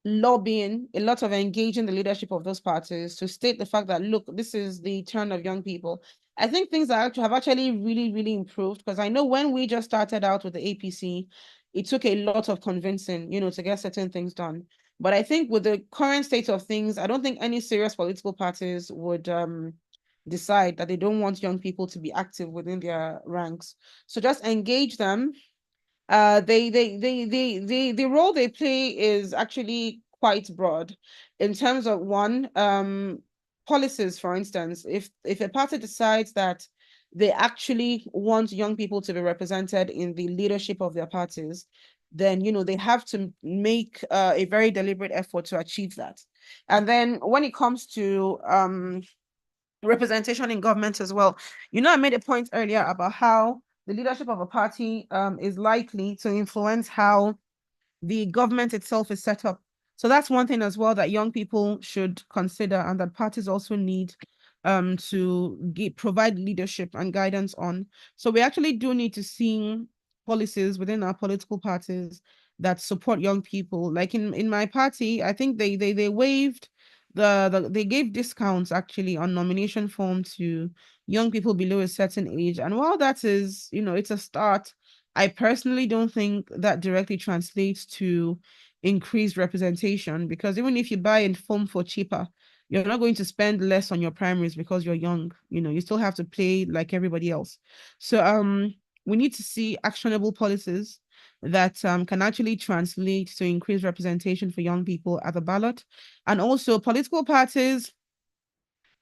lobbying, a lot of engaging the leadership of those parties to state the fact that, look, this is the turn of young people. I think things have actually really, really improved, because I know when we just started out with the APC, it took a lot of convincing, to get certain things done. But I think with the current state of things, I don't think any serious political parties would decide that they don't want young people to be active within their ranks. So just engage them. The role they play is actually quite broad in terms of one, policies. For instance, if a party decides that they actually want young people to be represented in the leadership of their parties, then they have to make a very deliberate effort to achieve that. And then when it comes to representation in government as well, I made a point earlier about how the leadership of a party is likely to influence how the government itself is set up. So that's one thing as well that young people should consider, and that parties also need to provide leadership and guidance on. So we actually do need to see policies within our political parties that support young people. Like in my party, I think they waived they gave discounts actually on nomination form to young people below a certain age. And while that is, it's a start, I personally don't think that directly translates to increased representation, because even if you buy a form for cheaper, you're not going to spend less on your primaries because you're young. You still have to play like everybody else. So we need to see actionable policies that can actually translate to increased representation for young people at the ballot. And also political parties,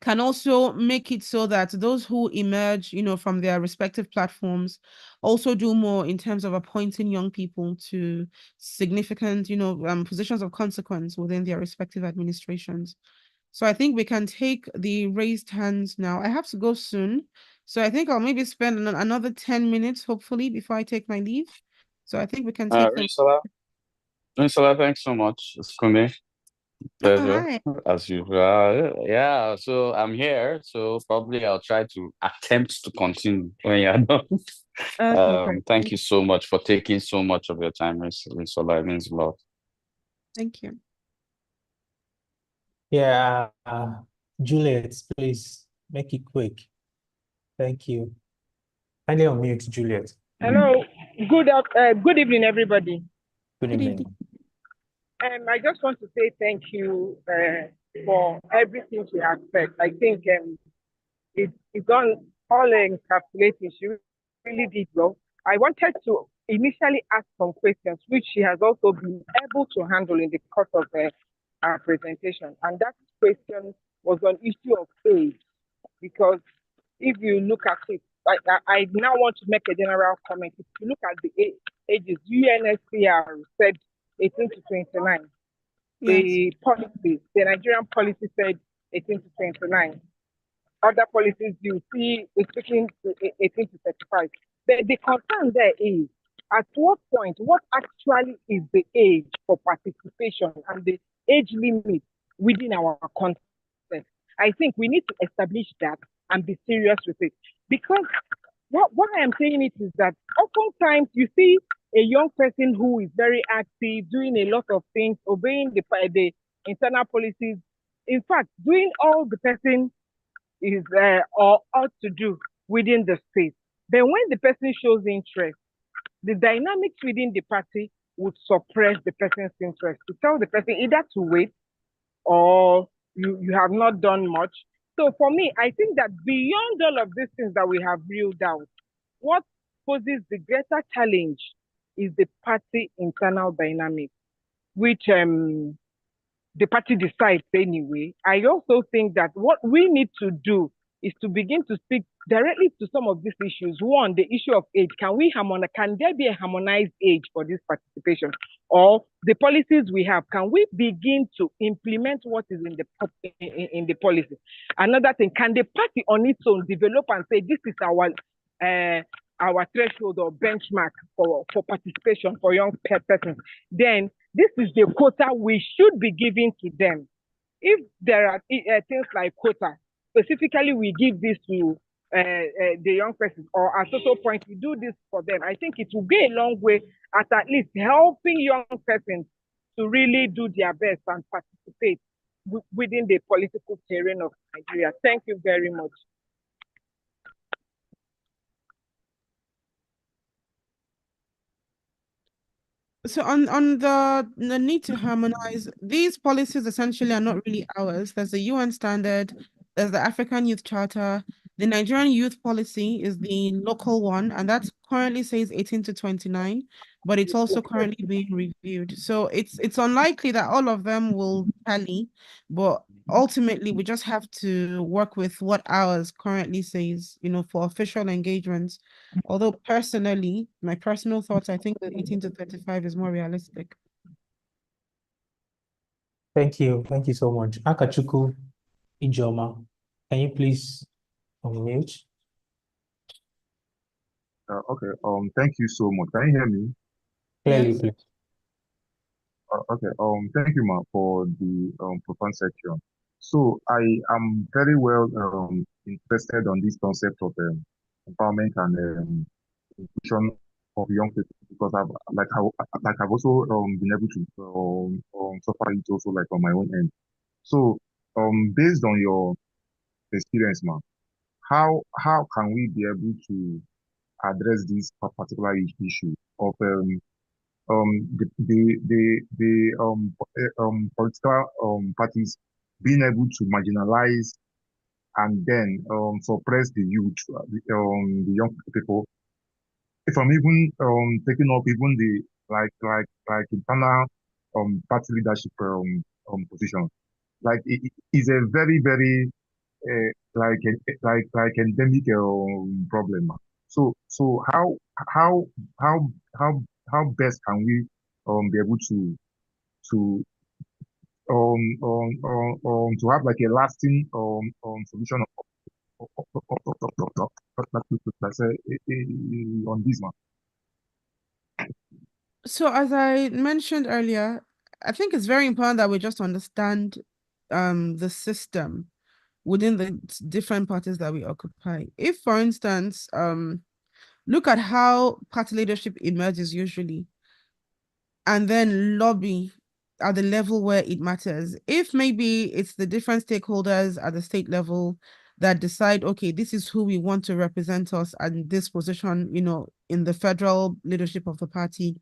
can also make it so that those who emerge, from their respective platforms also do more in terms of appointing young people to significant, positions of consequence within their respective administrations. So I think we can take the raised hands now. I have to go soon. So I think I'll maybe spend another 10 minutes, hopefully, before I take my leave. So I think we can take them. Rinsola, thanks so much. It's Kunle. Pleasure, Hi. as usual. Yeah, so I'm here, so probably I'll try to attempt to continue when you're done. Okay, great. Thank you so much for taking so much of your time, Rinsola. It means a lot. Thank you. Yeah, Juliet, please make it quick. Thank you. Kindly unmute, Juliet. Hello, good evening, everybody. Good Good evening. evening. I just want to say thank you for everything she has said. I think it's all encapsulating. She really did well. I wanted to initially ask some questions, which she has also been able to handle in the course of our presentation. And that question was on issue of age, because if you look at it, I now want to make a general comment. If you look at the ages, UNSCR said 18 to 29. Yes. The Nigerian policy said 18 to 29. Other policies you see is speaking to 18 to 35. The concern there is, at what point, what actually is the age for participation and the age limit within our context? I think we need to establish that and be serious with it. Because why I'm saying it is that oftentimes you see a young person who is very active, doing a lot of things, obeying the internal policies. In fact, doing all the person is or ought to do within the space. Then when the person shows interest, the dynamics within the party would suppress the person's interest, to tell the person either to wait or you have not done much. So for me, I think that beyond all of these things that we have reeled out, what poses the greater challenge is the party internal dynamic, which the party decides anyway. I also think that what we need to do is to begin to speak directly to some of these issues. One, the issue of age. Can there be a harmonized age for this participation? Or the policies we have, can we begin to implement what is in the policy? Another thing, can the party on its own develop and say, this is our threshold or benchmark for participation for young persons? Then this is the quota we should be giving to them. If there are things like quota, specifically we give this to the young persons, or at social point we do this for them, I think it will go a long way at least helping young persons to really do their best and participate within the political terrain of Nigeria. Thank you very much. So on the need to harmonize, these policies essentially are not really ours. There's the UN standard, there's the African Youth Charter, the Nigerian Youth Policy is the local one, and that currently says 18 to 29, but it's also currently being reviewed. So it's unlikely that all of them will tally, but ultimately we just have to work with what ours currently says, for official engagements. Although personally, my personal thoughts, I think that 18 to 35 is more realistic. Thank you. Thank you so much. Akachuku Ijoma, can you please unmute? Okay. Thank you so much. Can you hear me? Clearly, Yes. please. Okay. Thank you, ma, for the profound section. So I am very well interested on this concept of empowerment and inclusion of young people, because I've also been able to suffer it also, like, on my own end. So based on your experience, ma, how can we be able to address this particular issue of the political parties being able to marginalize and then suppress the youth, the young people? If I'm even taking up even the internal party leadership position, like it is a very, very like endemic problem. So how how how best can we be able to to have like a lasting solution on this one? So as I mentioned earlier, I think it's very important that we just understand the system within the different parties that we occupy. If, for instance, look at how party leadership emerges usually, and then lobby at the level where it matters. If maybe it's the different stakeholders at the state level that decide, okay, this is who we want to represent us at this position, in the federal leadership of the party,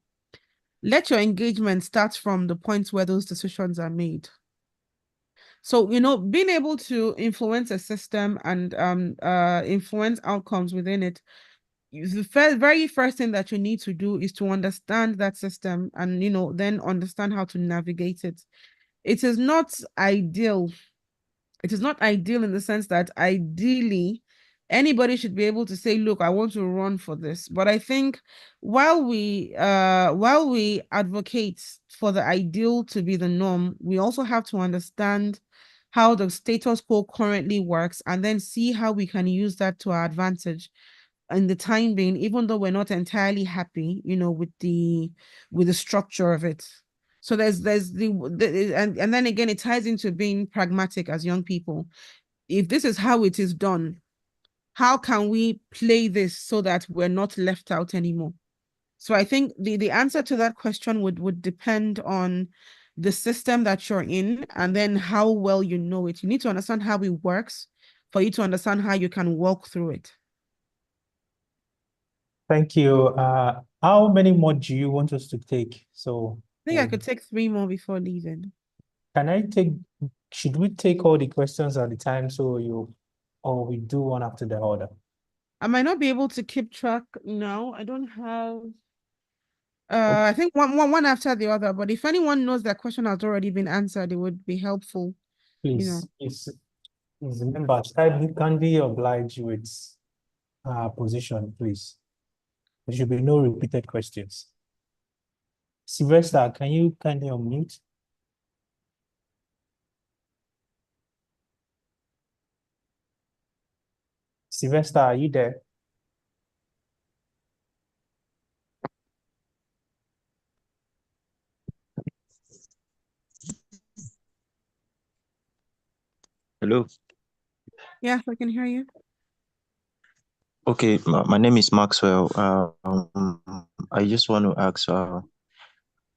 let your engagement start from the points where those decisions are made. So, being able to influence a system and influence outcomes within it, the very first thing that you need to do is to understand that system and, then understand how to navigate it. It is not ideal. It is not ideal in the sense that ideally anybody should be able to say, look, I want to run for this. But I think while we advocate for the ideal to be the norm, we also have to understand how the status quo currently works and then see how we can use that to our advantage in the time being, even though we're not entirely happy, with the structure of it. So there's and then again, it ties into being pragmatic as young people. If this is how it is done, how can we play this so that we're not left out anymore? So I think the answer to that question would depend on the system that you're in and then how well you know it. You need to understand how it works for you to understand how you can walk through it. Thank you. How many more do you want us to take? So I think I could take 3 more before leaving. Should we take all the questions at the time or we do one after the other? I might not be able to keep track now. I don't have, Okay. I think one after the other, but if anyone knows that question has already been answered, it would be helpful. Please, members, kindly oblige with position, please. There should be no repeated questions. Sylvester, can you kindly unmute? Sylvester, are you there? Hello. Yes, I can hear you. Okay, my name is Maxwell. I just want to ask,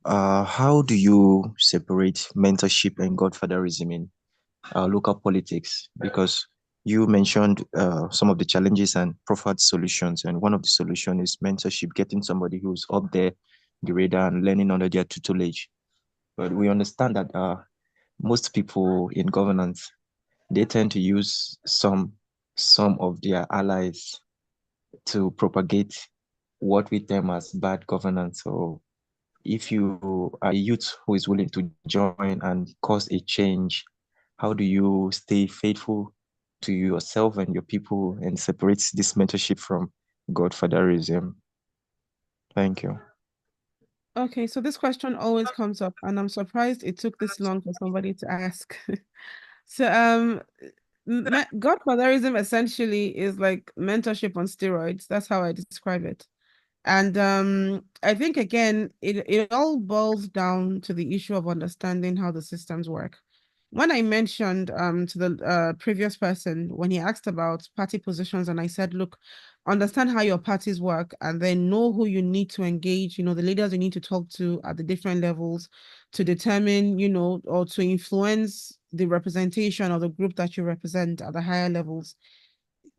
how do you separate mentorship and godfatherism in local politics? Because you mentioned some of the challenges and proffered solutions, and one of the solutions is mentorship, getting somebody who's up there, the radar, and learning under their tutelage. But we understand that most people in governance, they tend to use some of their allies to propagate what we term as bad governance. So if you are a youth who is willing to join and cause a change, how do you stay faithful to yourself and your people and separate this mentorship from godfatherism? Thank you. Okay, so this question always comes up, and I'm surprised it took this long for somebody to ask. So, godfatherism essentially is like mentorship on steroids. That's how I describe it. And I think again, it all boils down to the issue of understanding how the systems work. When I mentioned to the previous person, when he asked about party positions, and I said, look, understand how your parties work and then know who you need to engage, the leaders you need to talk to at the different levels to determine, or to influence the representation of the group that you represent at the higher levels.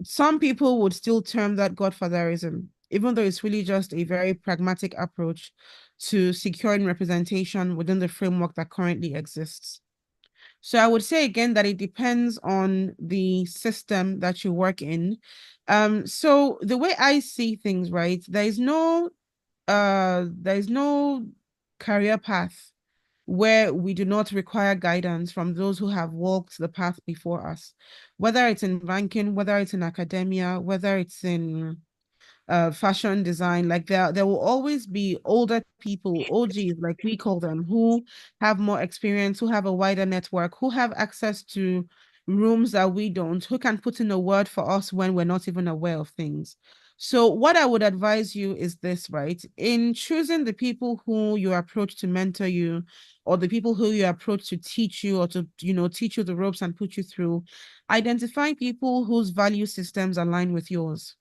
Some people would still term that godfatherism, even though it's really just a very pragmatic approach to securing representation within the framework that currently exists. So I would say again that it depends on the system that you work in. So the way I see things, right, there is no career path where we do not require guidance from those who have walked the path before us, whether it's in banking, whether it's in academia, whether it's in fashion design. Like there will always be older people, OGs, like we call them, who have more experience, who have a wider network, who have access to rooms that we don't, who can put in a word for us when we're not even aware of things. So what I would advise you is this, right? In choosing the people who you approach to mentor you, or the people who you approach to teach you, or to, teach you the ropes and put you through, identify people whose value systems align with yours.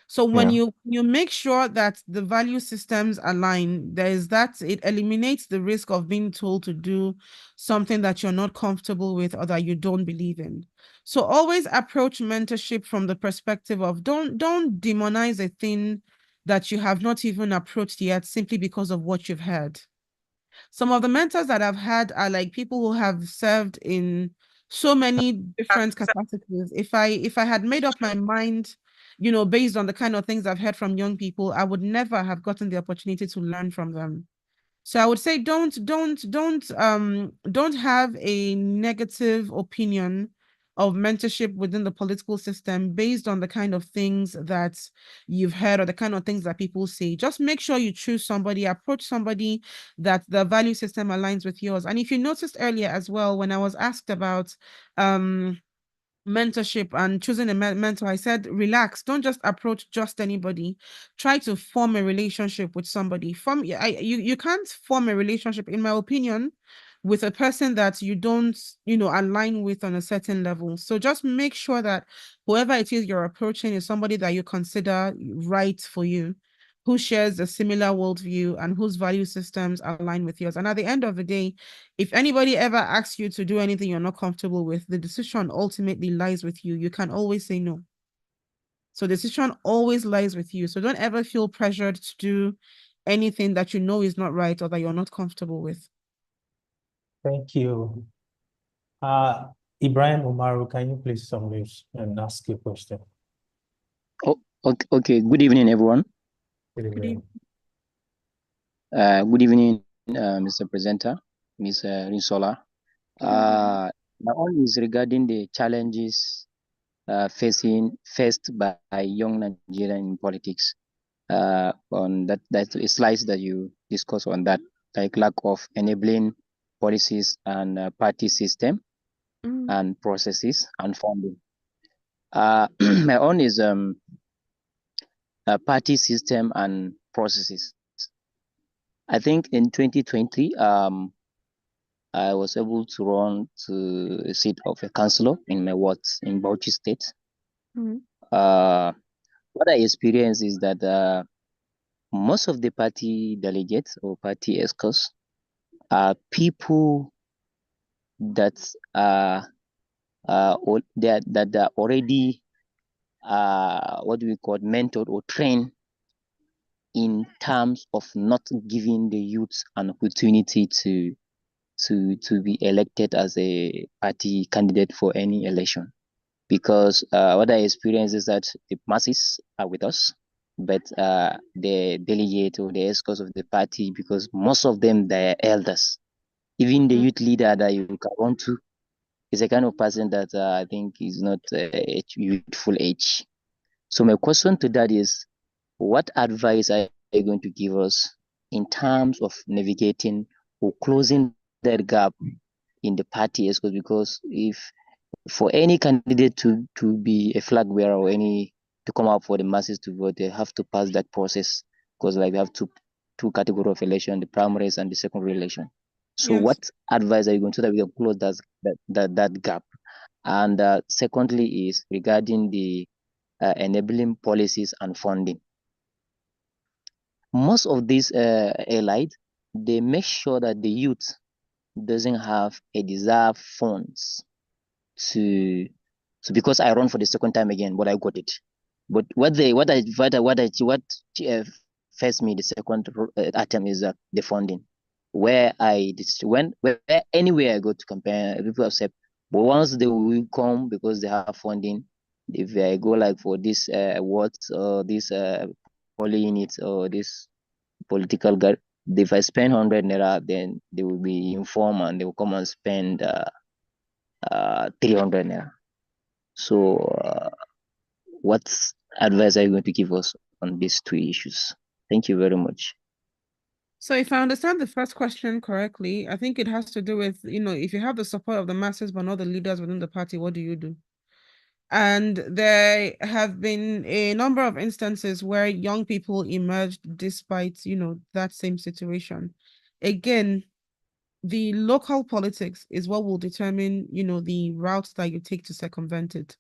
So when Yeah. you make sure that the value systems align, it eliminates the risk of being told to do something that you're not comfortable with or that you don't believe in. So always approach mentorship from the perspective of don't demonize a thing that you have not even approached yet simply because of what you've heard. Some of the mentors that I've had are like people who have served in so many different capacities. If I had made up my mind, based on the kind of things I've heard from young people, I would never have gotten the opportunity to learn from them. So I would say don't have a negative opinion of mentorship within the political system based on the kind of things that you've heard or the kind of things that people say. Just make sure you choose somebody, approach somebody that the value system aligns with yours. And if you noticed earlier as well, when I was asked about mentorship and choosing a mentor, I said, relax, don't just approach just anybody. Try to form a relationship with somebody. You can't form a relationship, in my opinion, with a person that you don't, align with on a certain level. So just make sure that whoever it is you're approaching is somebody that you consider right for you, who shares a similar worldview and whose value systems align with yours. And at the end of the day, if anybody ever asks you to do anything you're not comfortable with, the decision ultimately lies with you. You can always say no. So the decision always lies with you. So don't ever feel pressured to do anything that you know is not right or that you're not comfortable with. Thank you. Ibrahim Umaru, can you please summarize and ask your question? Oh, okay. Good evening, everyone. Good evening. Good evening, Mr. Presenter, Ms. Rinsola. My own is regarding the challenges faced by young Nigerian in politics. On that slides that you discuss on that, like lack of enabling policies and party system and processes and funding. My own is party system and processes. I think in 2020, I was able to run to a seat of a councillor in my wards in Bauchi State. What I experienced is that most of the party delegates or party escorts are people that are that are already what do we call mentored or trained in terms of not giving the youth an opportunity to be elected as a party candidate for any election. Because what I experience is that the masses are with us, but the delegate or the escorts of the party, because most of them, they are elders. Even the youth leader that you can run to is a kind of person that I think is not a youthful age. So my question to that is, what advice are you going to give us in terms of navigating or closing that gap in the party escorts? Because if for any candidate to be a flag bearer or to come up for the masses to vote, they have to pass that process, because like we have two category of election, the primaries and the secondary election. So Yes. what advice are you going to that we can close that gap? And secondly is regarding the enabling policies and funding. Most of these allied, they make sure that the youth doesn't have a desired funds to because I run for the second time again, but I got it. But what first me the second attempt is the funding, where where anywhere I go to campaign, people have said, but once they will come because they have funding, if I go like for this awards or this poly units or this political if I spend 100 naira, then they will be informed and they will come and spend 300 naira. So, what advice are you going to give us on these two issues? Thank you very much. So if I understand the first question correctly, I think it has to do with, if you have the support of the masses but not the leaders within the party, what do you do? And there have been a number of instances where young people emerged despite, that same situation. Again, the local politics is what will determine, the route that you take to circumvent it.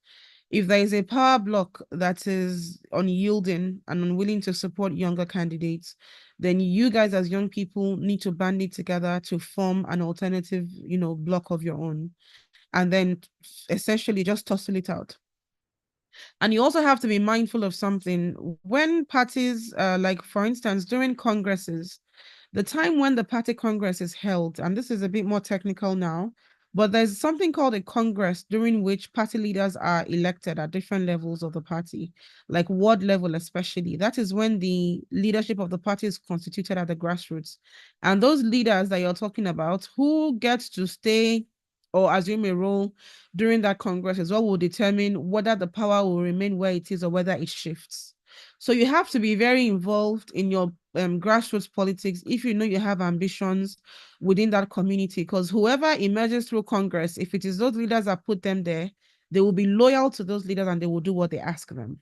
If there is a power block that is unyielding and unwilling to support younger candidates, then you guys as young people need to band it together to form an alternative, block of your own. And then essentially just tussle it out. And you also have to be mindful of something. When parties, like for instance, during congresses, the time when the party congress is held, and this is a bit more technical now, but there's something called a congress during which party leaders are elected at different levels of the party, like ward level especially. That is when the leadership of the party is constituted at the grassroots. And those leaders that you're talking about, who gets to stay or assume a role during that congress is what will determine whether the power will remain where it is or whether it shifts. So you have to be very involved in your grassroots politics if you know you have ambitions within that community, because whoever emerges through Congress, if it is those leaders that put them there, they will be loyal to those leaders and they will do what they ask them.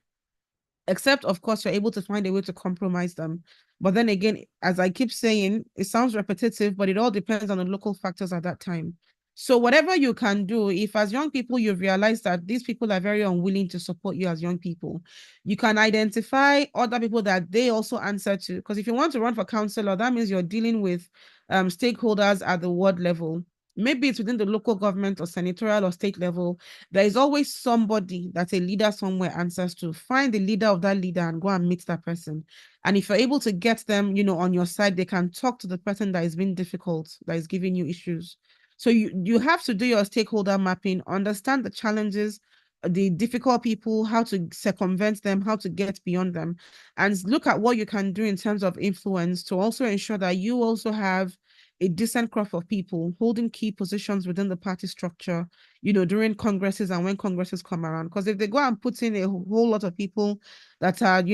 Except, of course, you're able to find a way to compromise them. But then again, as I keep saying, it sounds repetitive, but it all depends on the local factors at that time. So whatever you can do, if as young people you've realized that these people are very unwilling to support you as young people, you can identify other people that they also answer to. Because if you want to run for councillor, that means you're dealing with stakeholders at the ward level. Maybe it's within the local government or senatorial or state level. There is always somebody that a leader somewhere answers to. Find the leader of that leader and go and meet that person. And if you're able to get them, on your side, they can talk to the person that is being difficult, that is giving you issues. So you have to do your stakeholder mapping, understand the challenges, the difficult people, how to circumvent them, how to get beyond them, and look at what you can do in terms of influence to also ensure that you also have a decent crop of people holding key positions within the party structure, during congresses and when congresses come around. Because if they go and put in a whole lot of people that are,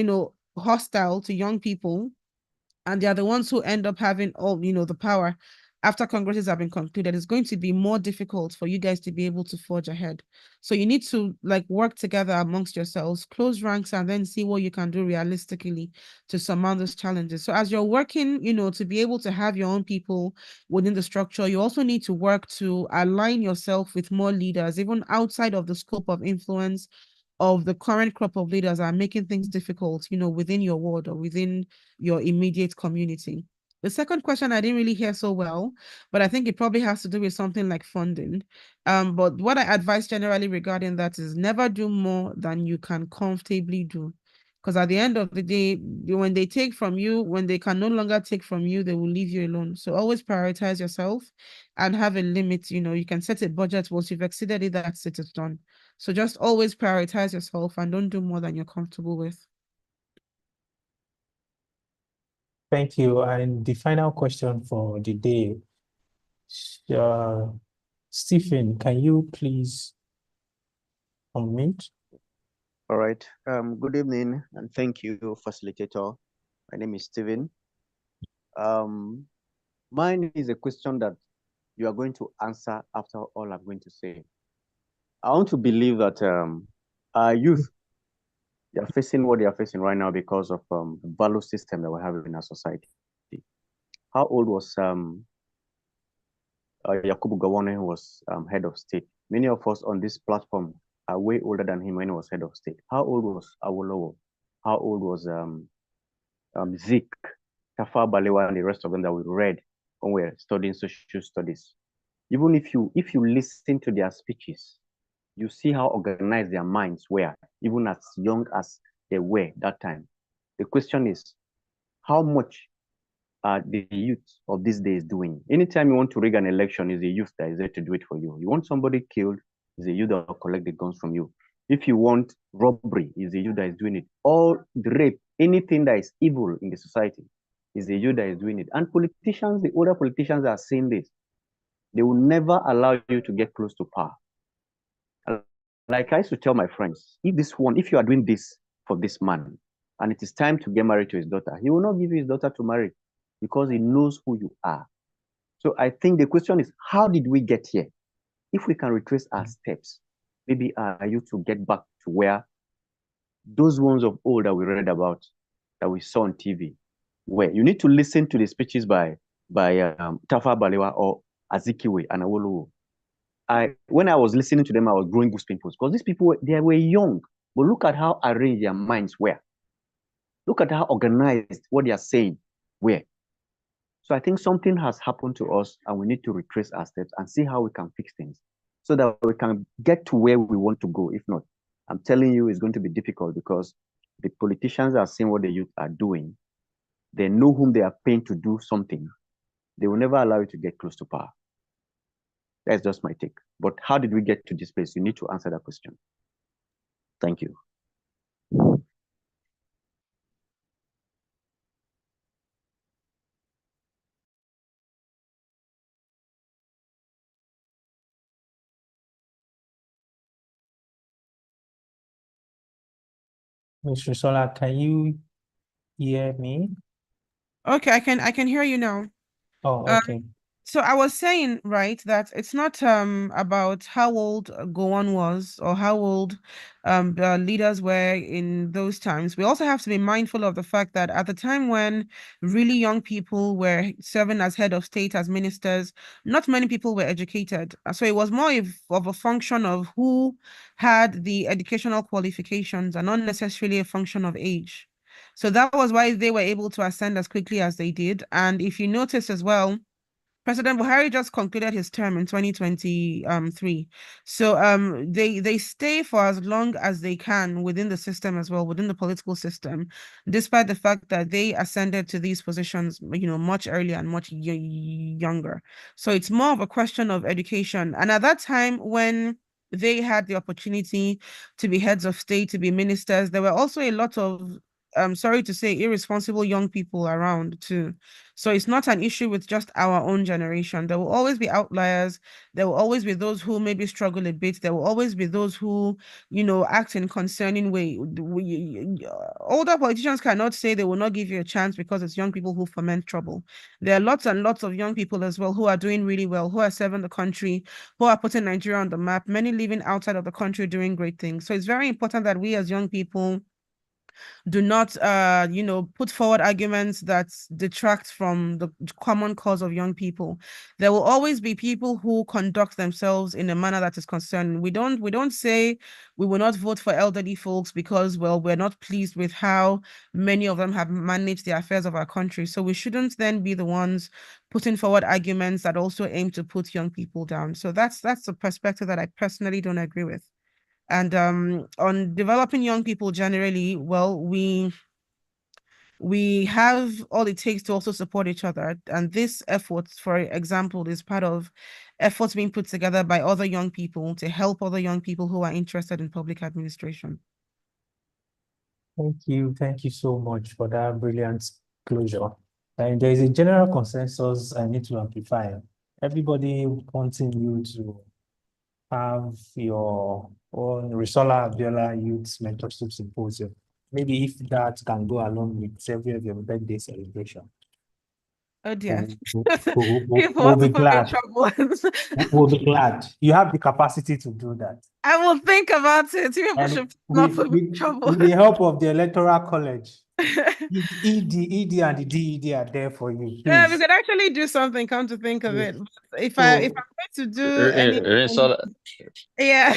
hostile to young people, and they are the ones who end up having all, the power after congresses have been concluded, it's going to be more difficult for you guys to be able to forge ahead. So you need to work together amongst yourselves, close ranks, and then see what you can do realistically to surmount those challenges. So as you're working, to be able to have your own people within the structure, you also need to work to align yourself with more leaders, even outside of the scope of influence of the current crop of leaders are making things difficult, within your ward or within your immediate community. The second question I didn't really hear so well, but I think it probably has to do with something like funding. But what I advise generally regarding that is never do more than you can comfortably do. Because at the end of the day, when they take from you, when they can no longer take from you, they will leave you alone. So always prioritize yourself and have a limit. You can set a budget. Once you've exceeded it, that's it, it's done. So just always prioritize yourself and don't do more than you're comfortable with. Thank you. And the final question for the day, Stephen, can you please unmute? All right. Good evening and thank you, facilitator. My name is Stephen. Mine is a question that you are going to answer after all I'm going to say. I want to believe that our youth, they are facing what they are facing right now because of the value system that we have in our society. How old was Yakubu Gowon, who was head of state? Many of us on this platform are way older than him when he was head of state. How old was Awolowo? How old was Zik, Tafawa Balewa, and the rest of them that we read when we were studying social studies? Even if you listen to their speeches, you see how organized their minds were, even as young as they were that time. The question is, how much are the youth of these days doing? Anytime you want to rig an election, is the youth that is there to do it for you. You want somebody killed, is the youth that will collect the guns from you. If you want robbery, is the youth that is doing it. All the rape, anything that is evil in the society, It's the youth that is doing it. And politicians, the older politicians are saying this. They will never allow you to get close to power. Like I used to tell my friends, if you are doing this for this man, and it is time to get married to his daughter, he will not give you his daughter to marry because he knows who you are. So I think the question is, how did we get here? If we can retrace our steps, maybe our youth to get back to where those ones of old that we read about, that we saw on TV, where you need to listen to the speeches by Tafa Balewa or Azikiwe and Awolowo. When I was listening to them, I was growing goose pimples because these people, they were young, but look at how arranged their minds were. Look at how organized what they are saying were. So I think something has happened to us and we need to retrace our steps and see how we can fix things so that we can get to where we want to go. If not, I'm telling you, it's going to be difficult because the politicians are seeing what the youth are doing. They know whom they are paying to do something. They will never allow you to get close to power. That's just my take. But how did we get to this place? You need to answer that question. Thank you. Ms. Risola, can you hear me? Okay, I can hear you now. Oh, Uh, okay. So I was saying, right, that it's not about how old Gowon was or how old the leaders were in those times. We also have to be mindful of the fact that at the time when really young people were serving as head of state, as ministers, not many people were educated. So it was more of a function of who had the educational qualifications and not necessarily a function of age. So that was why they were able to ascend as quickly as they did. And if you notice as well, President Buhari just concluded his term in 2023. So they stay for as long as they can within the system as well, within the political system, despite the fact that they ascended to these positions, much earlier and much younger. So it's more of a question of education. And at that time when they had the opportunity to be heads of state, to be ministers, there were also a lot of I'm sorry to say, irresponsible young people around too. So it's not an issue with just our own generation. There will always be outliers. There will always be those who maybe struggle a bit. There will always be those who, act in concerning way. Older politicians cannot say they will not give you a chance because it's young people who foment trouble. There are lots and lots of young people as well who are doing really well, who are serving the country, who are putting Nigeria on the map, many living outside of the country doing great things. So it's very important that we as young people do not put forward arguments that detract from the common cause of young people. There will always be people who conduct themselves in a manner that is concerning. We don't say we will not vote for elderly folks because, well, we're not pleased with how many of them have managed the affairs of our country. So we shouldn't then be the ones putting forward arguments that also aim to put young people down. So that's a perspective that I personally don't agree with. And on developing young people generally, well, we have all it takes to also support each other. And this effort, for example, is part of efforts being put together by other young people to help other young people who are interested in public administration. Thank you. Thank you so much for that brilliant closure. And there is a general consensus I need to amplify. Everybody wanting you to have your own Risola Abiola Youth Mentorship Symposium. Maybe if that can go along with every of your birthday celebration. Oh dear. We'll Want be to put me in glad. trouble. We'll be glad. You have the capacity to do that. I will think about it. People And should not put me in trouble. with the help of the Electoral College, ED and the DED are there for you. Yeah, we Please. could actually do something, come to think of it. If So, I'm going to do anything, Rinsola, yeah.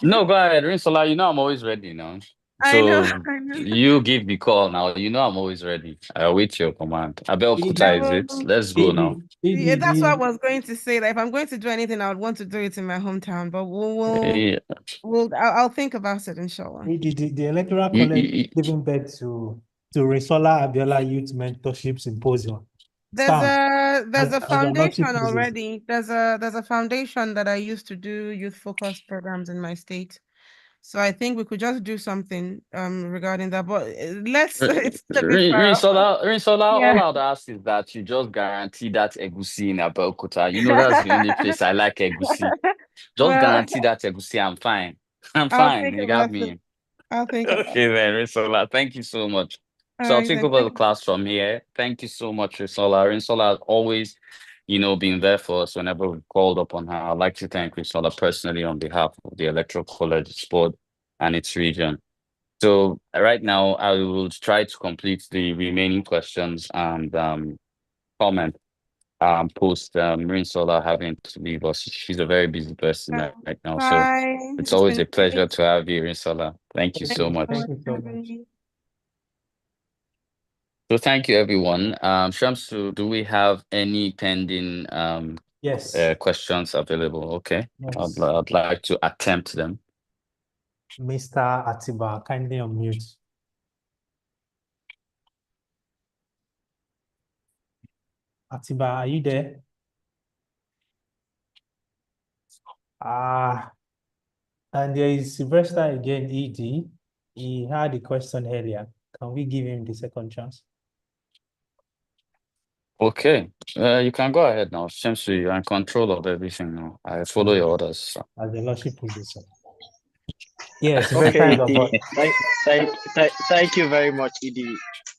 no, go ahead, Rinsola. You know I'm always ready now. I know, So I know. you give the call now. You know I'm always ready. I await your command. Abel I Kuta, is it? will, Let's go now. yeah, that's what I was going to say. That if I'm going to do anything, I would want to do it in my hometown. But Yeah. I'll think about it, inshallah. the Electoral You, College you, you- giving birth to Risola Abiola Youth Mentorship Symposium. There's Stamp. a As an foundation chief visit. already. There's a foundation that I used to do youth focused programs in my state. So I think we could just do something regarding that. But let's Rin- it's a bit far off. Rinsola, all Yeah. I'd ask is that you just guarantee that egusi in Abeokuta. You know, that's the only place I like egusi. Just Well, guarantee that egusi, I'm fine. I'm I'll fine. think You got about it. me. I'll think about Okay it. then, Rinsola, thank you so much. All So I'll right, take then. over the class from here. Thank you so much, Rinsola. Rinsola has always, been there for us whenever we called upon her. I'd like to thank Rinsola personally on behalf of the Electoral College Board and its region. So right now, I will try to complete the remaining questions and comment post Rinsola having to leave us. She's a very busy person right now. So Bye. it's It's always been a pleasure great. to have you, Rinsola. Thank you Thank so you so much. much Thank you for so having much. me. So thank you, everyone. Shamsu, do we have any pending Yes. questions available? Okay, Yes. I'd like to attempt them. Mr. Atiba, kindly unmute. Atiba, are you there? And there is Sylvester again, ED. He had a question earlier. Can we give him the second chance? Okay, you can go ahead now. Shamsu, you're in control of everything now. I follow your orders. So. As the Lordship will do so. Yes, Sylvester Okay, is about. thank you very much, Edie.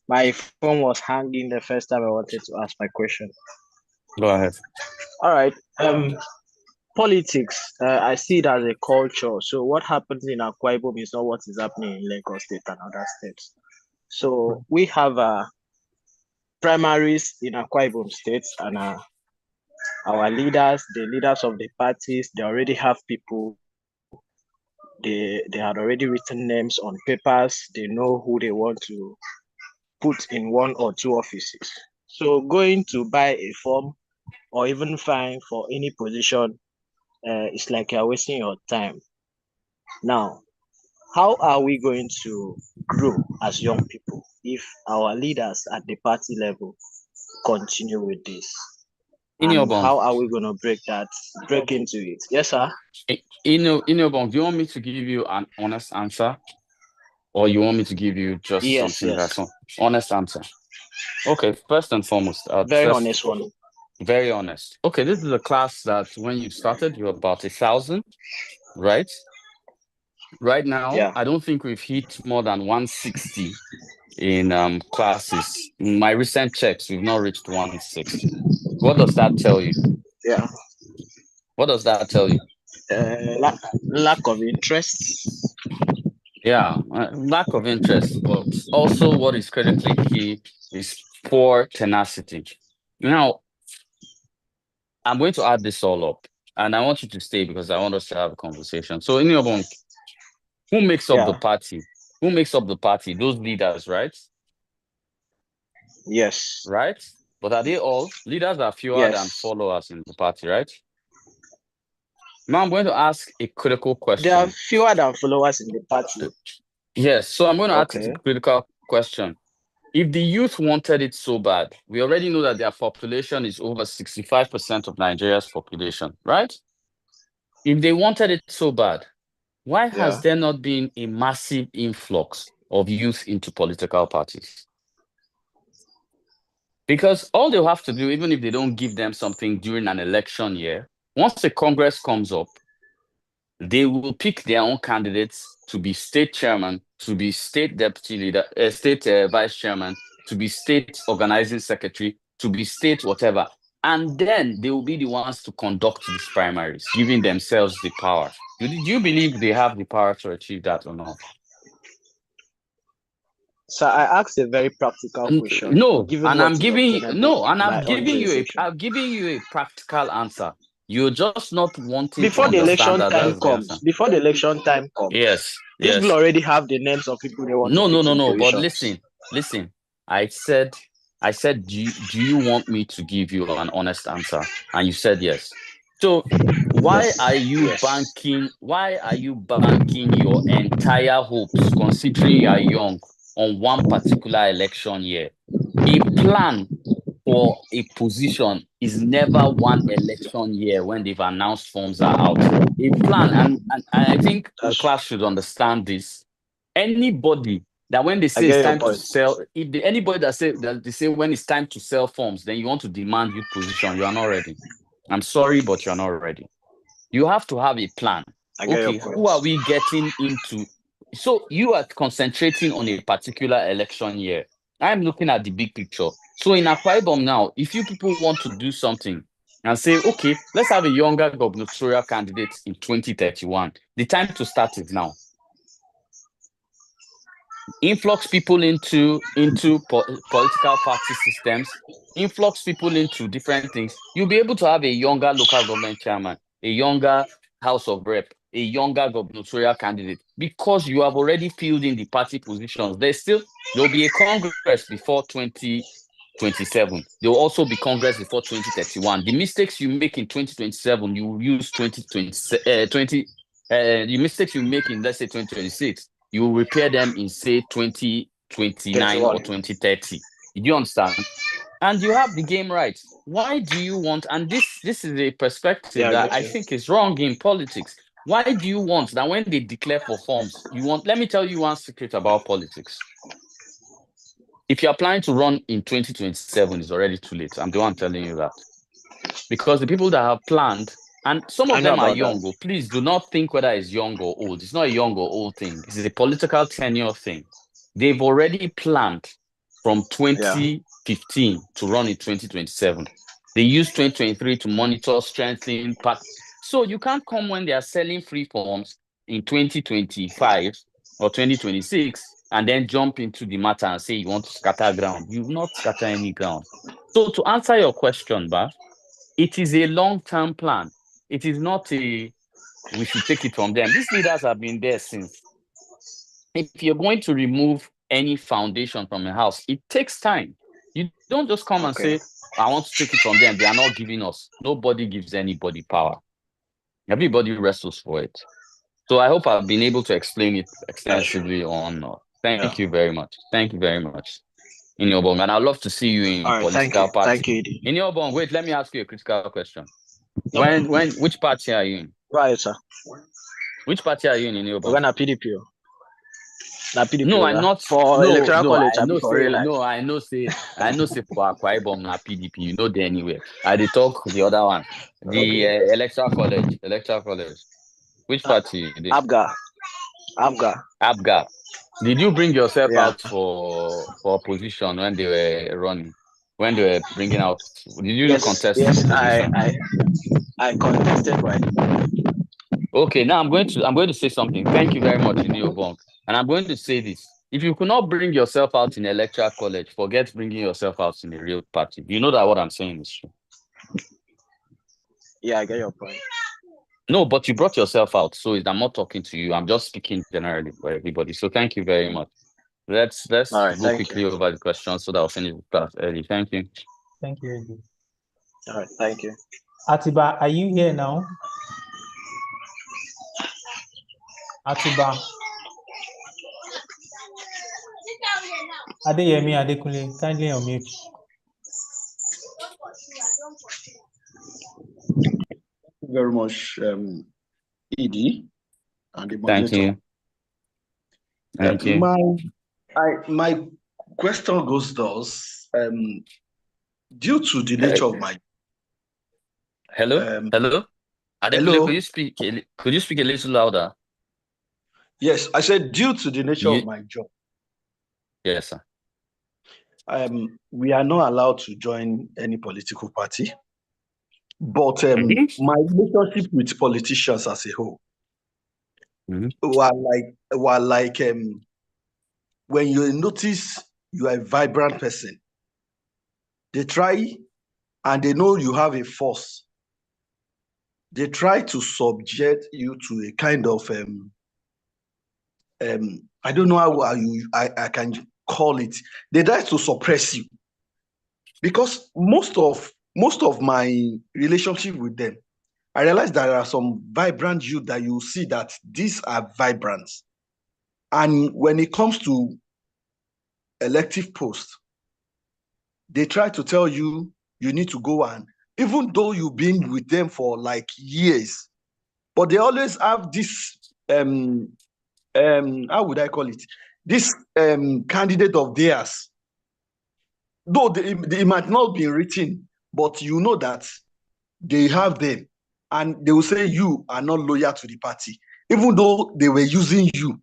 My phone was hanging the first time I wanted to ask my question. Go ahead. All right. Politics. I see it as a culture. So what happens in Akwa Ibom is not what is happening in Lagos State and other states. So we have primaries in Akwa Ibom State, and our leaders, the leaders of the parties, they already have people. They had already written names on papers. They know who they want to put in one or two offices. So going to buy a form or even vying for any position, it's like you're wasting your time. Now, how are we going to grow as young people if our leaders at the party level continue with this? And how are we going to break into it? Yes, sir. Inobong, do you want me to give you an honest answer? Or you want me to give you just something that's honest answer? Okay, first and foremost, honest one. Very honest. Okay, this is a class that when you started, you were about 1,000, right? Right now, I don't think we've hit more than 160 in classes. In my recent checks, we've not reached 160. What does that tell you? Yeah. What does that tell you? Lack of interest. Yeah, lack of interest, but also what is critically key is poor tenacity. Now, I'm going to add this all up, and I want you to stay because I want us to have a conversation. So, Inobong, who makes up the party? Who makes up the party? Those leaders, right? Yes. Right? But are they all? Leaders are fewer than followers in the party, right? Now I'm going to ask a critical question. There are fewer than followers in the party. Yes, so I'm going to ask a critical question. If the youth wanted it so bad, we already know that their population is over 65% of Nigeria's population, right? If they wanted it so bad, why has there not been a massive influx of youth into political parties? Because all they'll have to do, even if they don't give them something during an election year, once the Congress comes up, they will pick their own candidates to be state chairman, to be state deputy leader, state vice chairman, to be state organizing secretary, to be state whatever. And then they will be the ones to conduct these primaries, giving themselves the power. Do you believe they have the power to achieve that or not? So I asked a very practical question. No, given and what I'm is giving obtainable I'm by giving you a practical answer. You're just not wanting before to the understand election that time that's the answer. comes. Before the election time comes. Yes, These people already have the names of people they want to put in But positions. listen. I said, do you want me to give you an honest answer? And you said yes. So why are you banking your entire hopes, considering you are young, on one particular election year? A plan for a position is never one election year when they've announced forms are out. A plan, and I think the class should understand this. Anybody that when they say it's get your time to point. sell, anybody that they say when it's time to sell forms, then you want to demand youth position, you are not ready. I'm sorry, but you're not ready. You have to have a plan. I get your Okay, point. who are we getting into? So you are concentrating on a particular election year. I'm looking at the big picture. So in Akwa Ibom now, if you people want to do something and say, okay, let's have a younger gubernatorial candidate in 2031, the time to start is now. Influx people into political party systems, influx people into different things. You'll be able to have a younger local government chairman, a younger House of Rep, a younger gubernatorial candidate, because you have already filled in the party positions. There'll be a Congress before 2027. There will also be Congress before 2031. The mistakes you make in 2027, you will use 2020, the mistakes you make in, let's say, 2026, you will repair them in, say, 2029 or 2030. Do you understand? And you have the game right. Why do you want, and this is a perspective that I think is wrong in politics. Why do you want that when they declare for forms, let me tell you one secret about politics. If you're planning to run in 2027, it's already too late. I'm the one telling you that. Because the people that have planned, and some of them are young, please do not think whether it's young or old. It's not a young or old thing. It's a political tenure thing. They've already planned from 2015 to run in 2027. They use 2023 to monitor, strengthening. So you can't come when they are selling free forms in 2025 or 2026 and then jump into the matter and say you want to scatter ground. You will not scatter any ground. So to answer your question, Baf, it is a long-term plan. It is not we should take it from them. These leaders have been there since. If you're going to remove any foundation from a house, it takes time. You don't just come and say, I want to take it from them. They are not giving us. Nobody gives anybody power. Everybody wrestles for it. So I hope I've been able to explain it extensively on. Thank you very much. Thank you very much. In your bong, and I'd love to see you in political party. Thank you, Edie. In your bong, wait, let me ask you a critical question. Which party are you in? Right, sir. Which party are you in your bong? We're gonna PDP. PDP. No, I'm not for electoral college. I know say for Akwa Ibom na PDP. You know they anywhere. I talk the other one, the electoral college. Which party? Abga. Did you bring yourself out for opposition when they were running? When they were bringing out, did you contest the position? I contested, right? Okay, now I'm going to say something. Thank you very much, Inio Bonk. And I'm going to say this. If you could not bring yourself out in electoral college, forget bringing yourself out in a real party. You know that what I'm saying is true. Yeah, I get your point. No, but you brought yourself out. So I'm not talking to you. I'm just speaking generally for everybody. So thank you very much. Let's go quickly over the questions so that I'll finish the class early. Thank you. Thank you, Eddie. All right, thank you. Atiba, are you here now? Atiba. Adeyemi Adekunle, kindly unmute. Thank you very much, Edie, and the moderator. Thank you. Thank you. My question goes thus, due to the nature of my... Hello? Hello? Adekunle, could you speak a little louder? Yes, I said due to the nature of my job. Yes, sir. We are not allowed to join any political party, but my relationship with politicians as a whole were like when you notice you are a vibrant person, they try, and they know you have a force. They try to subject you to a kind of I don't know how I can call it. They try to suppress you, because most of my relationship with them, I realize there are some vibrant youth that you see that these are vibrant, and when it comes to elective posts, they try to tell you you need to go, and even though you've been with them for like years, but they always have this how would I call it? This candidate of theirs, though they might not be written, but you know that they have them, and they will say you are not loyal to the party, even though they were using you.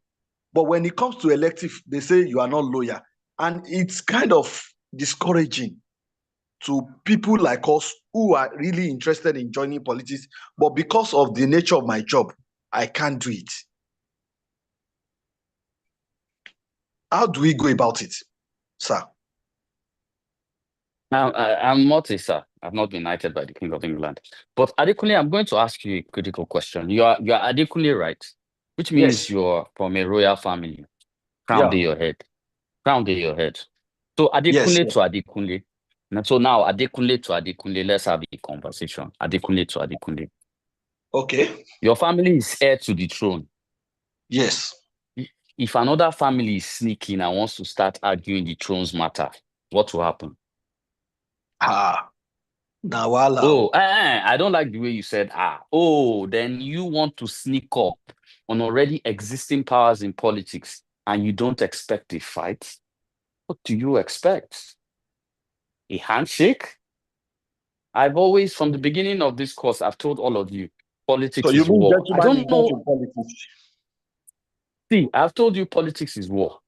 But when it comes to elective, they say you are not loyal. And it's kind of discouraging to people like us who are really interested in joining politics, but because of the nature of my job, I can't do it. How do we go about it, sir? Now, I'm not a sir. I've not been knighted by the King of England. But Adekunle, I'm going to ask you a critical question. You are Adekunle, right? Which means Yes. you're from a royal family. Crown Yeah. to your head. Crown to your head. So Yes. Adekunle to Adekunle. And so now Adekunle to Adekunle, let's have a conversation. Adekunle to Adekunle. Okay. Your family is heir to the throne. Yes. If another family is sneaking and wants to start arguing the throne's matter, what will happen? Nawala. Oh, I don't like the way you said, oh, then you want to sneak up on already existing powers in politics and you don't expect a fight? What do you expect? A handshake? I've always, from the beginning of this course, I've told all of you, politics So you is mean war. I gentlemen don't know. in politics? See, I've told you politics is war.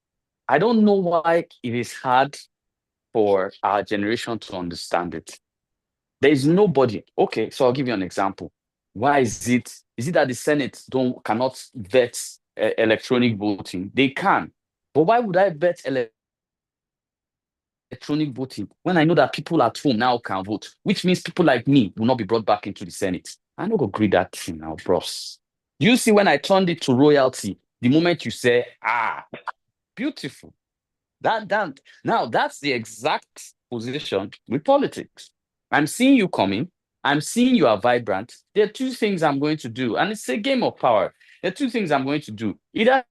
I don't know why it is hard for our generation to understand it. There is nobody. Okay, so I'll give you an example. Why is it that the Senate cannot vet electronic voting? They can. But why would I vet electronic voting when I know that people at home now can vote, which means people like me will not be brought back into the Senate? I don't go agree that thing now, bros. You see, when I turned it to royalty, the moment you say, beautiful. Now that's the exact position with politics. I'm seeing you coming. I'm seeing you are vibrant. There are two things I'm going to do, and it's a game of power. There are two things I'm going to do. Either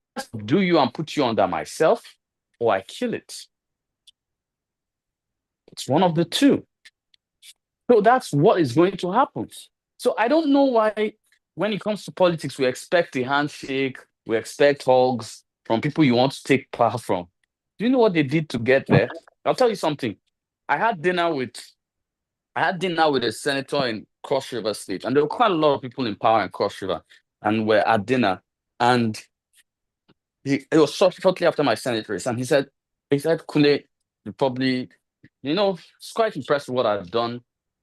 do you and put you under myself, or I kill it. It's one of the two. So that's what is going to happen. So I don't know why, when it comes to politics, we expect a handshake, we expect hugs from people you want to take power from. Do you know what they did to get there? I'll tell you something. I had dinner with a senator in Cross River State, and there were quite a lot of people in power in Cross River, and we're at dinner. And it was shortly after my Senate race, and he said, Kule, you probably, it's quite impressed with what I've done,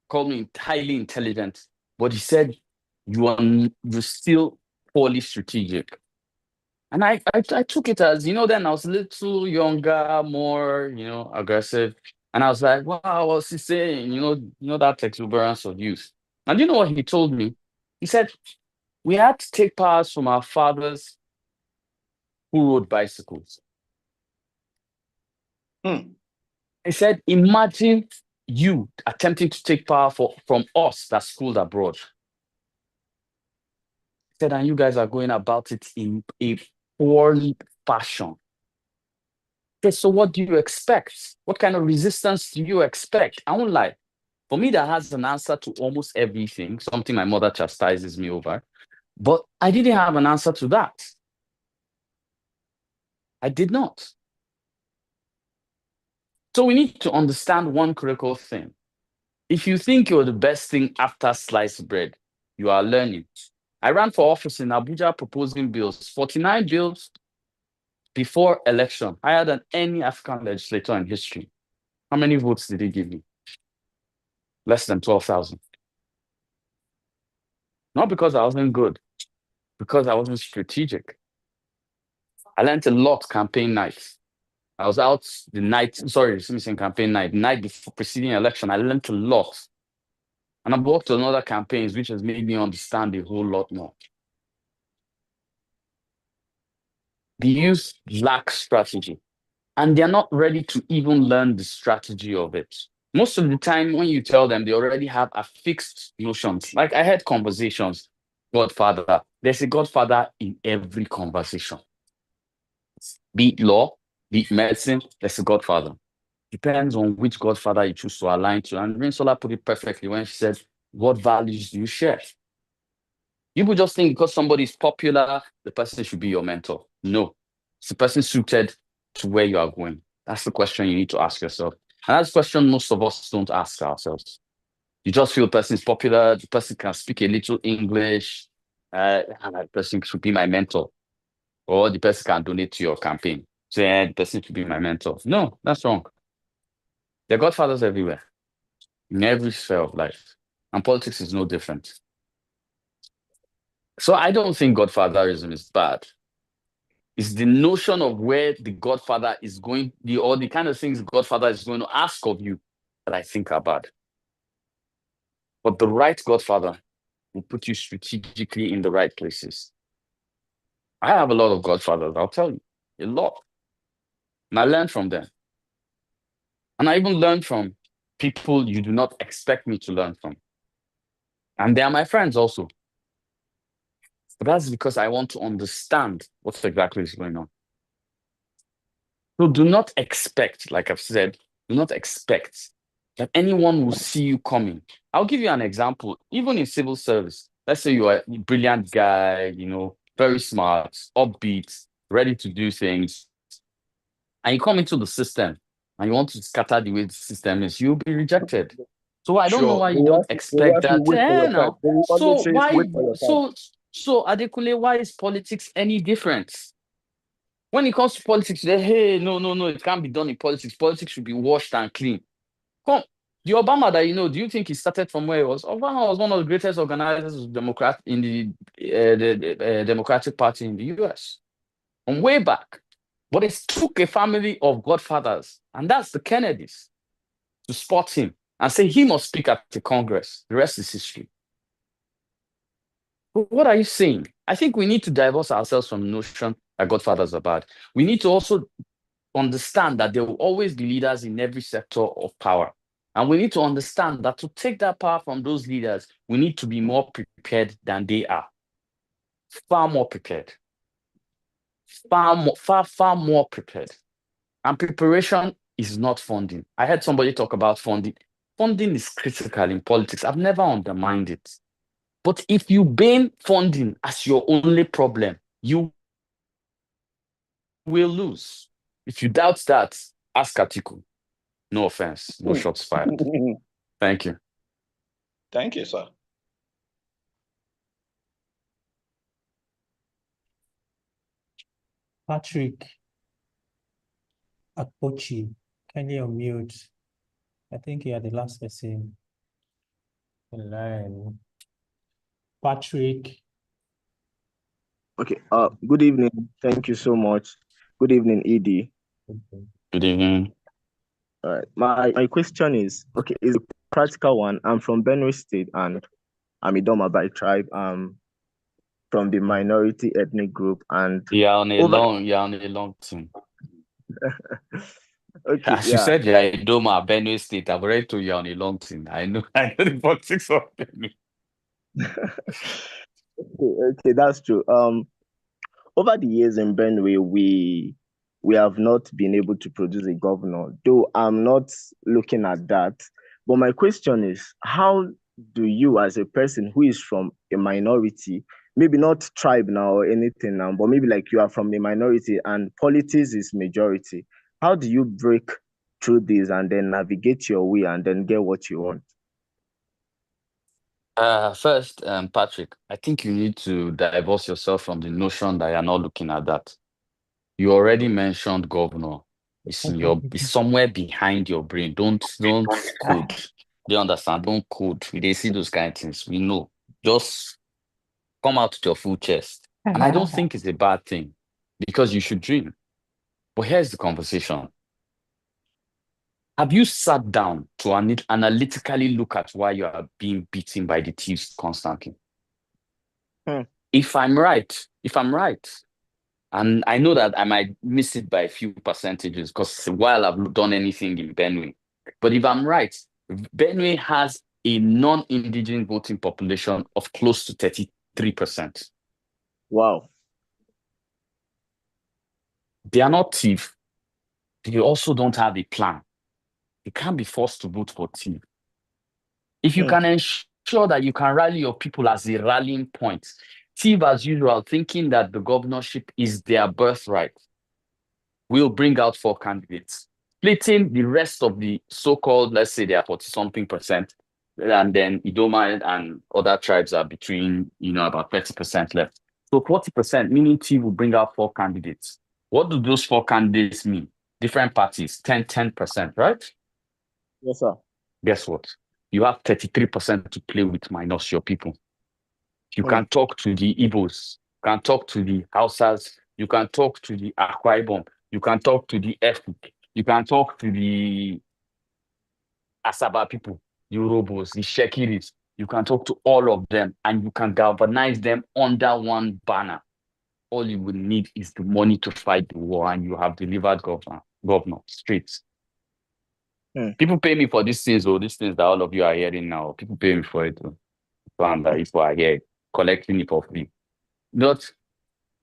called me highly intelligent, but he said, you're still poorly strategic. And I took it as, then I was a little younger, more, aggressive. And I was like, wow, what's he saying? That exuberance of youth. And you know what he told me? He said, we had to take powers from our fathers who rode bicycles. He said, imagine you attempting to take power from us that schooled abroad. He said, and you guys are going about it in a poorly fashion. Okay, so what do you expect? What kind of resistance do you expect? I won't lie. For me, that has an answer to almost everything, something my mother chastises me over. But I didn't have an answer to that. I did not. So we need to understand one critical thing. If you think you're the best thing after sliced bread, you are learning. I ran for office in Abuja proposing bills, 49 bills before election, higher than any African legislator in history. How many votes did he give me? Less than 12,000. Not because I wasn't good, because I wasn't strategic. I learned a lot campaign nights. I was out the night, campaign night, the night before preceding election. I learned a lot. And I've worked on other campaigns, which has made me understand a whole lot more. The youth lack strategy, and they're not ready to even learn the strategy of it. Most of the time, when you tell them, they already have affixed notions. Like I had conversations, Godfather. There's a Godfather in every conversation. Be it law, be it medicine, there's a Godfather. Depends on which godfather you choose to align to. And Rinsola put it perfectly when she said, what values do you share? People just think because somebody is popular, the person should be your mentor. No, it's the person suited to where you are going. That's the question you need to ask yourself. And that's the question most of us don't ask ourselves. You just feel the person is popular, the person can speak a little English, and that person should be my mentor. Or the person can donate to your campaign. So the person should be my mentor. No, that's wrong. There are godfathers everywhere, in every sphere of life. And politics is no different. So I don't think godfatherism is bad. It's the notion of where the godfather is going, or the kind of things the godfather is going to ask of you that I think are bad. But the right godfather will put you strategically in the right places. I have a lot of godfathers, I'll tell you, a lot. And I learned from them. And I even learned from people you do not expect me to learn from. And they are my friends also. But that's because I want to understand what exactly is going on. So do not expect, like I've said, do not expect that anyone will see you coming. I'll give you an example. Even in civil service, let's say you are a brilliant guy, very smart, upbeat, ready to do things, and you come into the system and you want to scatter the way the system is, you'll be rejected. So I don't know Sure. why They you will don't ask they will expect ask you that. wait for your time. Now. They will So always say wait why? for your time. So Adekunle, why is politics any different? When it comes to politics, they hey, no, it can't be done in politics. Politics should be washed and clean. Come, the Obama that do you think he started from where he was? Obama was one of the greatest organizers of Democrat in the Democratic Party in the US from way back. But it took a family of godfathers, and that's the Kennedys, to spot him and say he must speak at the Congress. The rest is history. But what are you saying? I think we need to divorce ourselves from the notion that godfathers are bad. We need to also understand that there will always be leaders in every sector of power. And we need to understand that to take that power from those leaders, we need to be more prepared than they are. Far more prepared. Far more prepared. And preparation is not funding. I heard somebody talk about funding. Funding is critical in politics. I've never undermined it. But if you ban funding as your only problem, you will lose. If you doubt that, ask Atiku. No offense, no shots fired. Thank you. Thank you, sir. Patrick Akpochi, can you unmute? I think you are the last person in line. Patrick. Okay. Good evening. Thank you so much. Good evening, ED. Good evening. All right. My question is a practical one. I'm from Benue State and I'm Idoma by tribe. From the minority ethnic group and You're on a long team. Okay, As you said, you're in Doma, Benue State. I've already told you you're on a long team. I know the politics of Benue. Okay, that's true. Over the years in Benue, we have not been able to produce a governor, though I'm not looking at that. But my question is, how do you, as a person who is from a minority, maybe not tribe now or anything now, but maybe like you are from a minority and politics is majority, how do you break through this and then navigate your way and then get what you want? First, Patrick, I think you need to divorce yourself from the notion that you're not looking at that. You already mentioned governor. It's somewhere behind your brain. Don't code. Do you understand? Don't code. We dey see those kind of things. We know. Just come out with your full chest. And I don't think it's a bad thing because you should dream. But here's the conversation. Have you sat down to analytically look at why you are being beaten by the thieves constantly? If I'm right, and I know that I might miss it by a few percentages because while I've done anything in Benue, but if I'm right, Benue has a non-indigenous voting population of close to 33%. Wow. They are not thieves. They also don't have a plan. They can't be forced to vote for T. If you Hmm. can ensure that you can rally your people as a rallying point, T, as usual, thinking that the governorship is their birthright, will bring out 4 candidates, splitting the rest of the so-called, let's say they are 40-something%, and then Idoma and other tribes are between, about 30% left. So 40%, meaning T will bring out 4 candidates. What do those 4 candidates mean? Different parties, 10%, right? Yes, sir. Guess what? You have 33% to play with minus your people. You Hmm. can talk to the Igbos, you can talk to the Hausas, you can talk to the Akwa Ibom, you can talk to the Efik, you can talk to the Asaba people, the Urobos, the Shekiris. You can talk to all of them and you can galvanize them under one banner. All you will need is the money to fight the war, and you have delivered governor straight. Hmm. People pay me for these things that all of you are hearing now. People pay me for it. And people are here collecting it for free.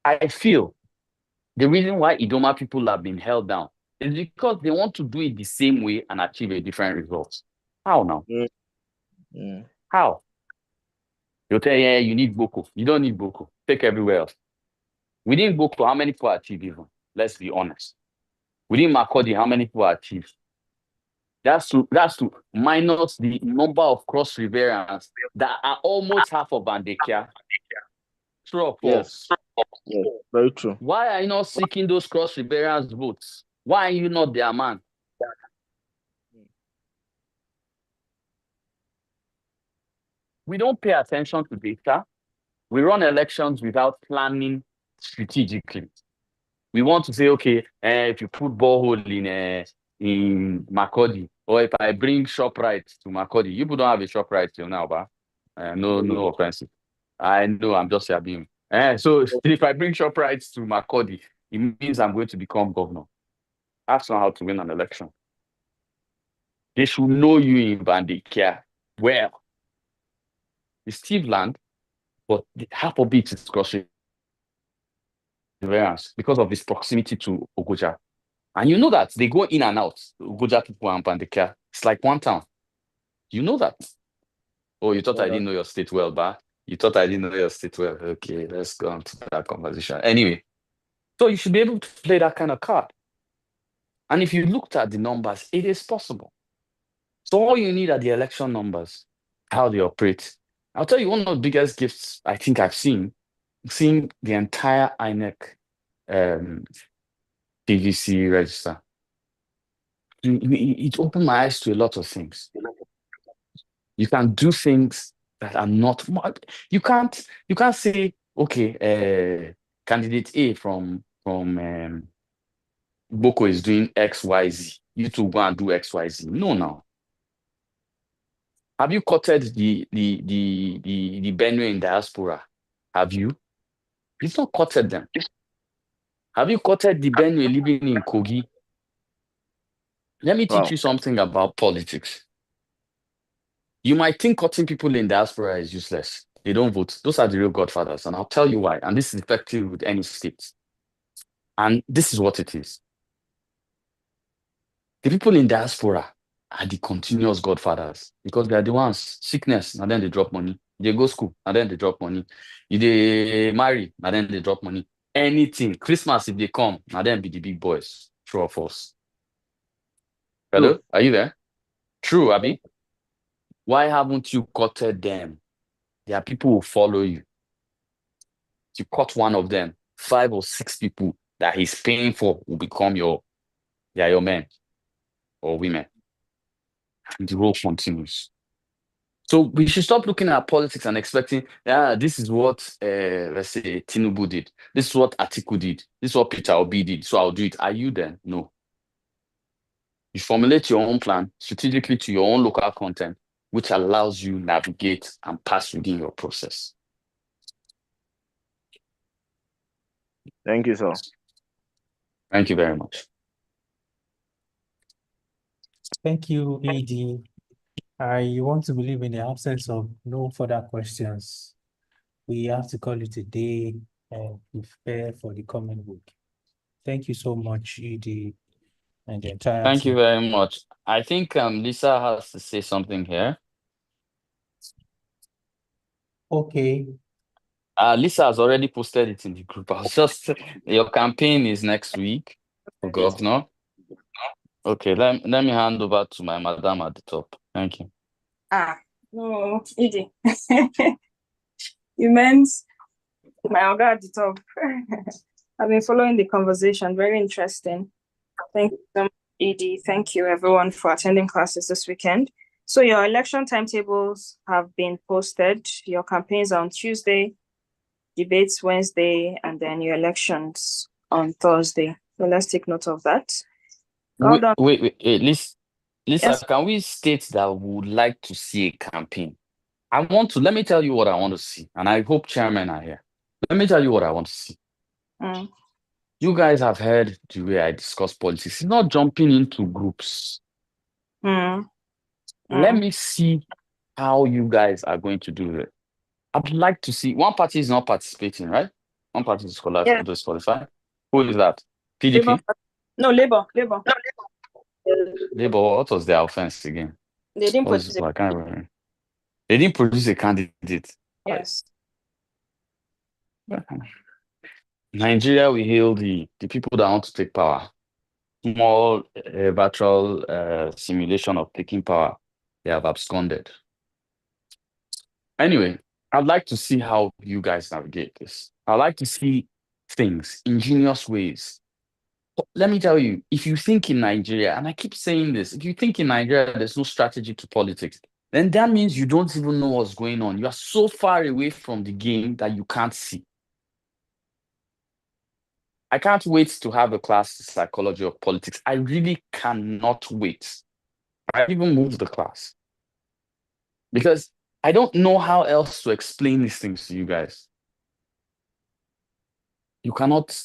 I feel the reason why Idoma people have been held down is because they want to do it the same way and achieve a different result. How now? Hmm. How? You'll tell you need Boko. You don't need Boko. Take everywhere else. Within Boko, how many people achieve even? Let's be honest. Within Makodi, how many people achieve? That's to minus the number of cross riverians that are almost half of Bandekia. True or false? Yes, very true. Why are you not seeking those cross riverians votes? Why are you not their man? We don't pay attention to data. We run elections without planning strategically. We want to say, okay, if you put borehole in Makodi, or if I bring ShopRite to Makodi, you don't have a ShopRite till now, but no offensive. I know, I'm just saying. So if I bring ShopRite to Makodi, it means I'm going to become governor. That's not how to win an election. They should know you in Bandikia well. It's Steve land, but half of it is cross riverians because of its proximity to Ogoja. And you know that they go in and out, Ogoja people and Bandikia. It's like one town. You know that. Oh, you thought I didn't know your state well, but you thought I didn't know your state well. Okay, let's go on to that conversation. Anyway, so you should be able to play that kind of card. And if you looked at the numbers, it is possible. So all you need are the election numbers, how they operate. I'll tell you one of the biggest gifts I think I've seen, seeing the entire INEC PVC register. It opened my eyes to a lot of things. You can do things that are not. You can't say, okay, candidate A from Boko is doing XYZ. You two go and do XYZ. No. Have you courted the Benue in diaspora? Have you? You've not courted them. Have you courted the Benue living in Kogi? Let me teach you something about politics. You might think courting people in diaspora is useless. They don't vote. Those are the real godfathers. And I'll tell you why. And this is effective with any state. And this is what it is. The people in diaspora are the continuous godfathers because they are the ones, sickness, and then they drop money. They go school, and then they drop money. They marry, and then they drop money. Anything. Christmas, if they come, and then be the big boys. True or false? Hello? Are you there? True, Abby? Why haven't you courted them? There are people who follow you. You caught one of them, 5 or 6 people that he's paying for will become your men or women. And the role continues. So we should stop looking at politics and expecting, this is what, let's say, Tinubu did. This is what Atiku did. This is what Peter Obi did. So I'll do it. Are you then? No. You formulate your own plan strategically to your own local content, which allows you navigate and pass within your process. Thank you, sir. Thank you very much. Thank you, ED. I want to believe in the absence of no further questions, we have to call it a day and prepare for the coming week. Thank you so much, ED, and the entire Thank you team. very much. I think Lisa has to say something here. Okay. Lisa has already posted it in the group. I was just your campaign is next week for governor. Okay, let me hand over to my madam at the top. Thank you. No, Edie. You meant my oga at the top. I've been following the conversation. Very interesting. Thank you so much, Edie. Thank you, everyone, for attending classes this weekend. So your election timetables have been posted. Your campaigns are on Tuesday, debates Wednesday, and then your elections on Thursday. So let's take note of that. Wait, Lisa, Yes. can we state that we would like to see a campaign? Let me tell you what I want to see, and I hope chairmen are here. Let me tell you what I want to see. You guys have heard the way I discuss politics. It's not jumping into groups. Let me see how you guys are going to do it. I'd like to see one party is not participating, right? One party is disqualified. Who is that? PDP? Labour. No, Labour. Labour, what was their offense again? They didn't produce I can't remember. They didn't produce a candidate. Yes. Nigeria will hail the people that want to take power. Small virtual simulation of taking power. They have absconded. Anyway, I'd like to see how you guys navigate this. I'd like to see things, ingenious ways. Let me tell you, if you think in Nigeria, and I keep saying this, if you think in Nigeria there's no strategy to politics, then that means you don't even know what's going on. You are so far away from the game that you can't see. I can't wait to have a class in psychology of politics. I really cannot wait. I even moved the class because I don't know how else to explain these things to you guys. You cannot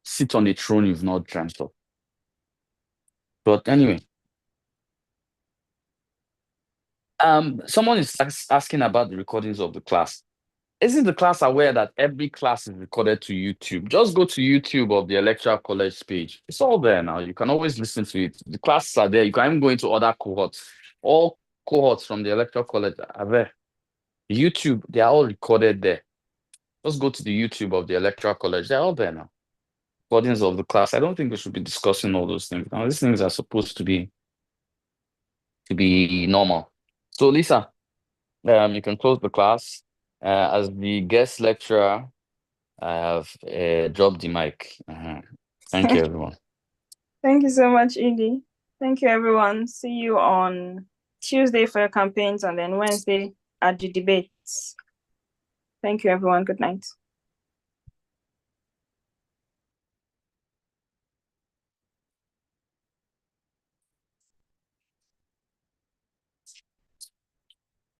sit on a throne you've not dreamt of. But anyway, someone is asking about the recordings of the class. Isn't the class aware that every class is recorded to YouTube? Just go to YouTube of the Electoral College page. It's all there now. You can always listen to it. The classes are there. You can even go into other cohorts. All cohorts from the Electoral College are there. YouTube, they are all recorded there. Just go to the YouTube of the Electoral College. They're all there now. Recordings of the class. I don't think we should be discussing all those things. Now, these things are supposed to be normal. So, Lisa, you can close the class. As the guest lecturer, I have dropped the mic. Thank you, everyone. Thank you so much, Edie. Thank you, everyone. See you on Tuesday for your campaigns and then Wednesday at the debates. Thank you, everyone. Good night.